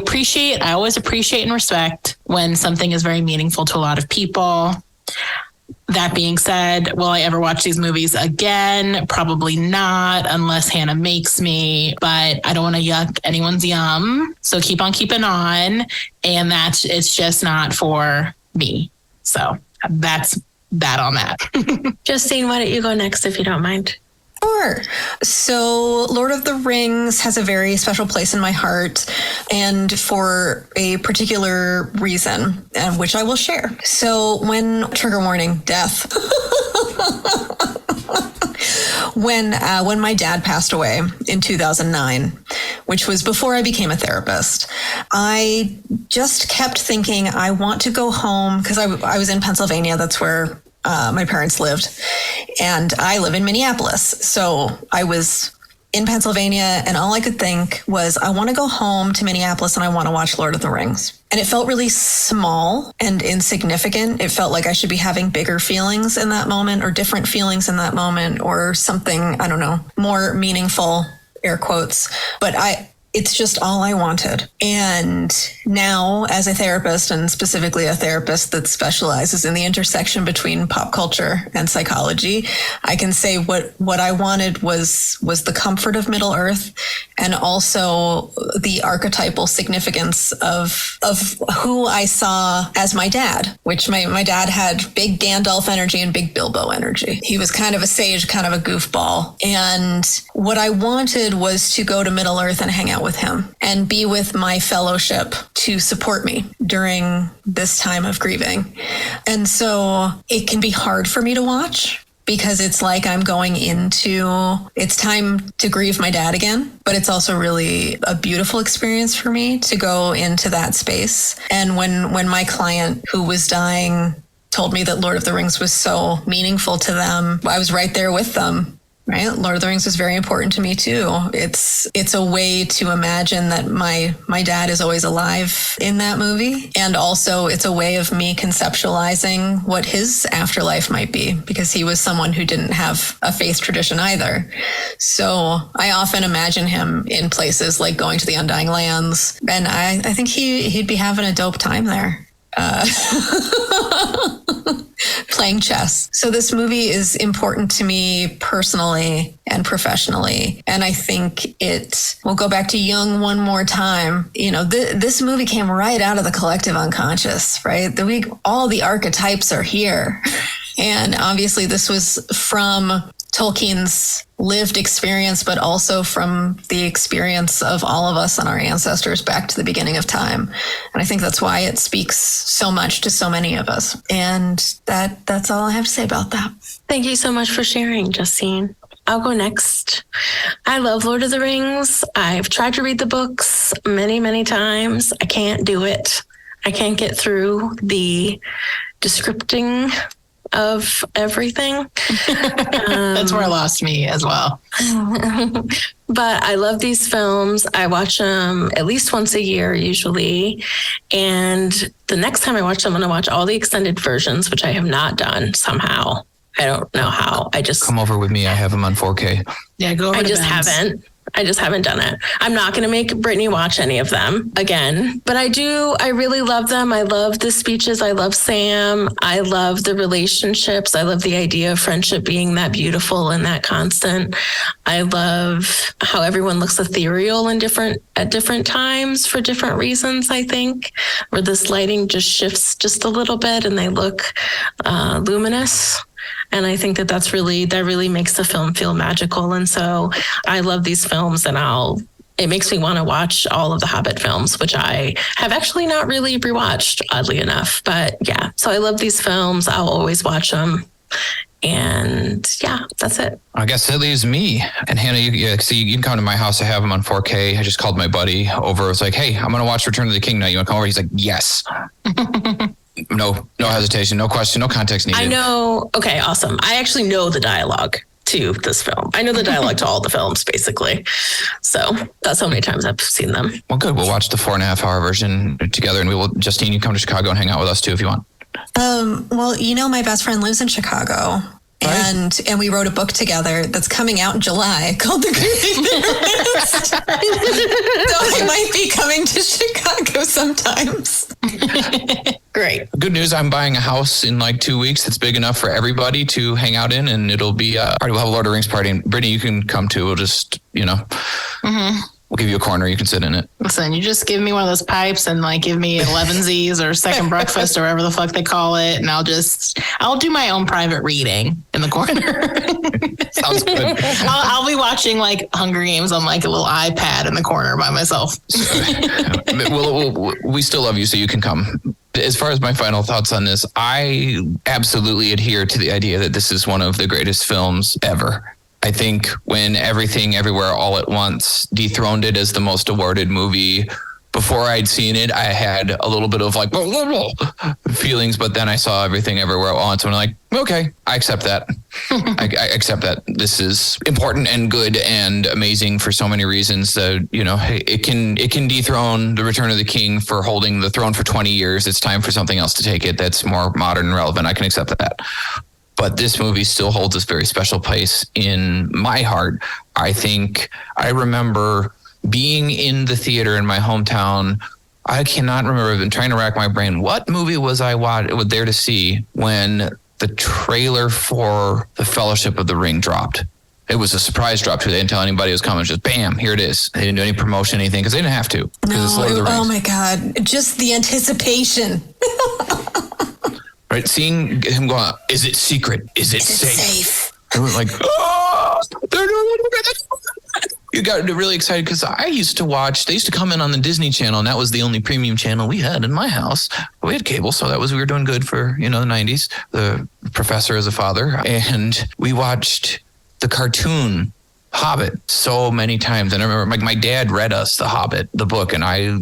always appreciate and respect when something is very meaningful to a lot of people. That being said, will I ever watch these movies again? Probably not, unless Hannah makes me. But I don't want to yuck anyone's yum. So keep on keeping on. And it's just not for me. So that's that on that. Justine, why don't you go next if you don't mind? Sure. So Lord of the Rings has a very special place in my heart, and for a particular reason, which I will share. So trigger warning, death. When my dad passed away in 2009, which was before I became a therapist, I just kept thinking, I want to go home because I was in Pennsylvania. That's where my parents lived, and I live in Minneapolis. So I was in Pennsylvania, and all I could think was, I want to go home to Minneapolis and I want to watch Lord of the Rings. And it felt really small and insignificant. It felt like I should be having bigger feelings in that moment, or different feelings in that moment, or something, I don't know, more meaningful, air quotes. But it's just all I wanted. And now, as a therapist, and specifically a therapist that specializes in the intersection between pop culture and psychology, I can say what I wanted was the comfort of Middle Earth, and also the archetypal significance of who I saw as my dad, which my dad had big Gandalf energy and big Bilbo energy. He was kind of a sage, kind of a goofball. And what I wanted was to go to Middle Earth and hang out with him and be with my fellowship to support me during this time of grieving. And so it can be hard for me to watch, because it's like I'm going it's time to grieve my dad again, but it's also really a beautiful experience for me to go into that space. And when my client who was dying told me that Lord of the Rings was so meaningful to them, I was right there with them. Right? Lord of the Rings is very important to me too. It's a way to imagine that my dad is always alive in that movie. And also it's a way of me conceptualizing what his afterlife might be, because he was someone who didn't have a faith tradition either. So I often imagine him in places like going to the Undying Lands. And I think he'd be having a dope time there. Playing chess. So this movie is important to me personally and professionally. And I think we'll go back to Jung one more time. This movie came right out of the collective unconscious, right? All the archetypes are here. And obviously this was from Tolkien's lived experience, but also from the experience of all of us and our ancestors back to the beginning of time. And I think that's why it speaks so much to so many of us. And that's all I have to say about that. Thank you so much for sharing, Justine. I'll go next. I love Lord of the Rings. I've tried to read the books many, many times. I can't do it. I can't get through the descripting of everything. That's where it lost me as well. But I love these films. I watch them at least once a year usually. And the next time I watch them, I'm going to watch all the extended versions, which I have not done somehow. I don't know how. Come over with me. I have them on 4K. Yeah, go over I to just Ben's. haven't done it. I'm not going to make Brittany watch any of them again, but I really love them. I love the speeches. I love Sam. I love the relationships. I love the idea of friendship being that beautiful and that constant. I love how everyone looks ethereal at different times for different reasons, I think, where this lighting just shifts just a little bit and they look luminous. And I think that really makes the film feel magical. And so I love these films, and it makes me want to watch all of the Hobbit films, which I have actually not really rewatched, oddly enough. But yeah, so I love these films. I'll always watch them. And yeah, that's it. I guess that leaves me. And Hannah, you can come to my house. I have them on 4K. I just called my buddy over. I was like, hey, I'm going to watch Return of the King now. You want to come over? He's like, yes. No hesitation, no question, no context needed. I know. Okay, awesome. I actually know the dialogue to this film. I know the dialogue to all the films, basically. So that's how many times I've seen them. Well, good. We'll watch the 4.5-hour version together, and Justine, you come to Chicago and hang out with us too if you want. Well, my best friend lives in Chicago. And we wrote a book together that's coming out in July called The Grieving Therapist. So I might be coming to Chicago sometimes. Great. Good news, I'm buying a house in like 2 weeks that's big enough for everybody to hang out in, and it'll be we'll have a Lord of the Rings party. And Brittany, you can come too. We'll just, we'll give you a corner. You can sit in it. Listen, you just give me one of those pipes and like give me 11Zs or second breakfast or whatever the fuck they call it. And I'll do my own private reading in the corner. Sounds good. I'll be watching like Hunger Games on like a little iPad in the corner by myself. We still love you, so you can come. As far as my final thoughts on this, I absolutely adhere to the idea that this is one of the greatest films ever. I think when Everything Everywhere All at Once dethroned it as the most awarded movie, before I'd seen it, I had a little bit of like feelings, but then I saw Everything Everywhere All at Once, and I'm like, okay, I accept that. I accept that this is important and good and amazing for so many reasons. It can dethrone The Return of the King for holding the throne for 20 years. It's time for something else to take it that's more modern and relevant. I can accept that. But this movie still holds this very special place in my heart. I think I remember being in the theater in my hometown. I cannot remember. I've been trying to rack my brain. What movie was I there to see when the trailer for The Fellowship of the Ring dropped? It was a surprise drop too. They didn't tell anybody it was coming. Just bam, here it is. They didn't do any promotion, anything, because they didn't have to. Oh my God. Just the anticipation. Right, seeing him go, is it secret? Is it safe? And we're like, oh, they're doing it. You got really excited because they used to come in on the Disney Channel, and that was the only premium channel we had in my house. We had cable, so we were doing good for, the 90s, The Professor as a Father. And we watched the cartoon Hobbit so many times. And I remember my dad read us The Hobbit, the book, and I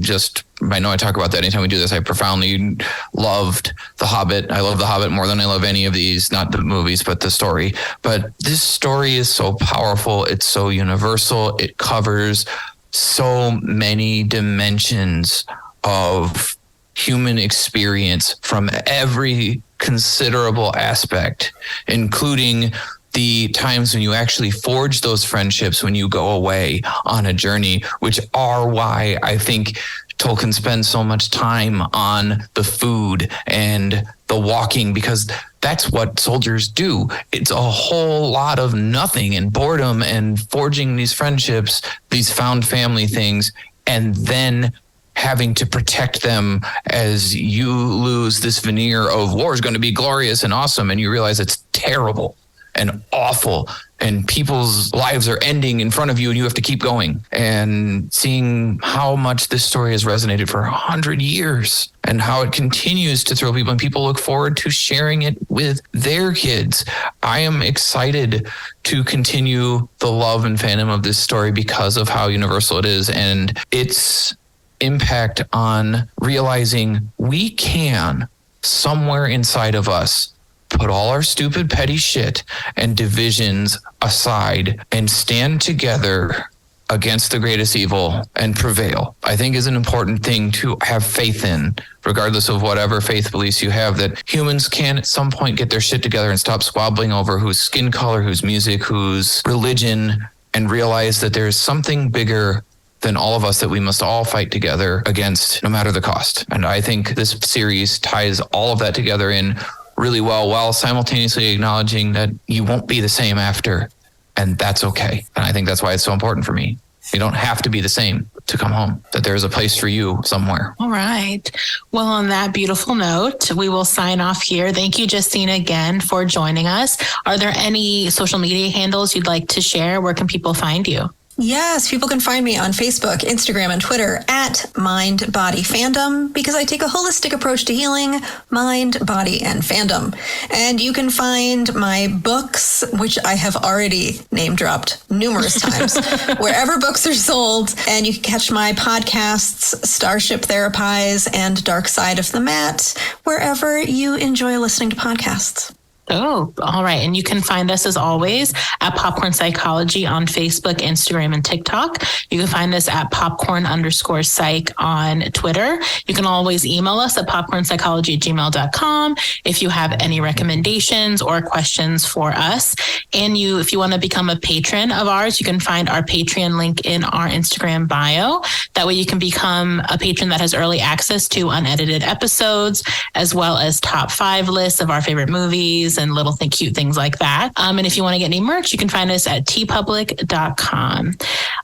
know I talk about that anytime we do this. I profoundly loved The Hobbit. I love The Hobbit more than I love any of these, not the movies, but the story. But this story is so powerful. It's so universal. It covers so many dimensions of human experience from every considerable aspect, including the times when you actually forge those friendships when you go away on a journey, which are why I think Tolkien spends so much time on the food and the walking, because that's what soldiers do. It's a whole lot of nothing and boredom and forging these friendships, these found family things, and then having to protect them as you lose this veneer of war is going to be glorious and awesome, and you realize it's terrible and awful, and people's lives are ending in front of you, and you have to keep going. And seeing how much this story has resonated for 100 years and how it continues to thrill people, and people look forward to sharing it with their kids. I am excited to continue the love and fandom of this story because of how universal it is, and its impact on realizing we can, somewhere inside of us, put all our stupid, petty shit and divisions aside and stand together against the greatest evil and prevail, I think is an important thing to have faith in, regardless of whatever faith beliefs you have, that humans can at some point get their shit together and stop squabbling over whose skin color, whose music, whose religion, and realize that there's something bigger than all of us that we must all fight together against, no matter the cost. And I think this series ties all of that together in really well, while simultaneously acknowledging that you won't be the same after, and that's okay. And I think that's why it's so important for me. You don't have to be the same to come home, that there's a place for you somewhere. All right. Well, on that beautiful note, we will sign off here. Thank you, Justine, again for joining us. Are there any social media handles you'd like to share? Where can people find you? Yes, people can find me on Facebook, Instagram, and Twitter at Mind Body Fandom, because I take a holistic approach to healing mind, body, and fandom. And you can find my books, which I have already name dropped numerous times, wherever books are sold. And you can catch my podcasts, Starship Therapies and Dark Side of the Mat, wherever you enjoy listening to podcasts. Oh, all right. And you can find us as always at Popcorn Psychology on Facebook, Instagram, and TikTok. You can find us at popcorn_psych on Twitter. You can always email us at popcornpsychology@gmail.com if you have any recommendations or questions for us. And if you want to become a patron of ours, you can find our Patreon link in our Instagram bio. That way you can become a patron that has early access to unedited episodes, as well as top 5 lists of our favorite movies and little cute things like that. And if you want to get any merch, you can find us at tpublic.com.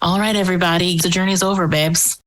All right, everybody. The journey's over, babes.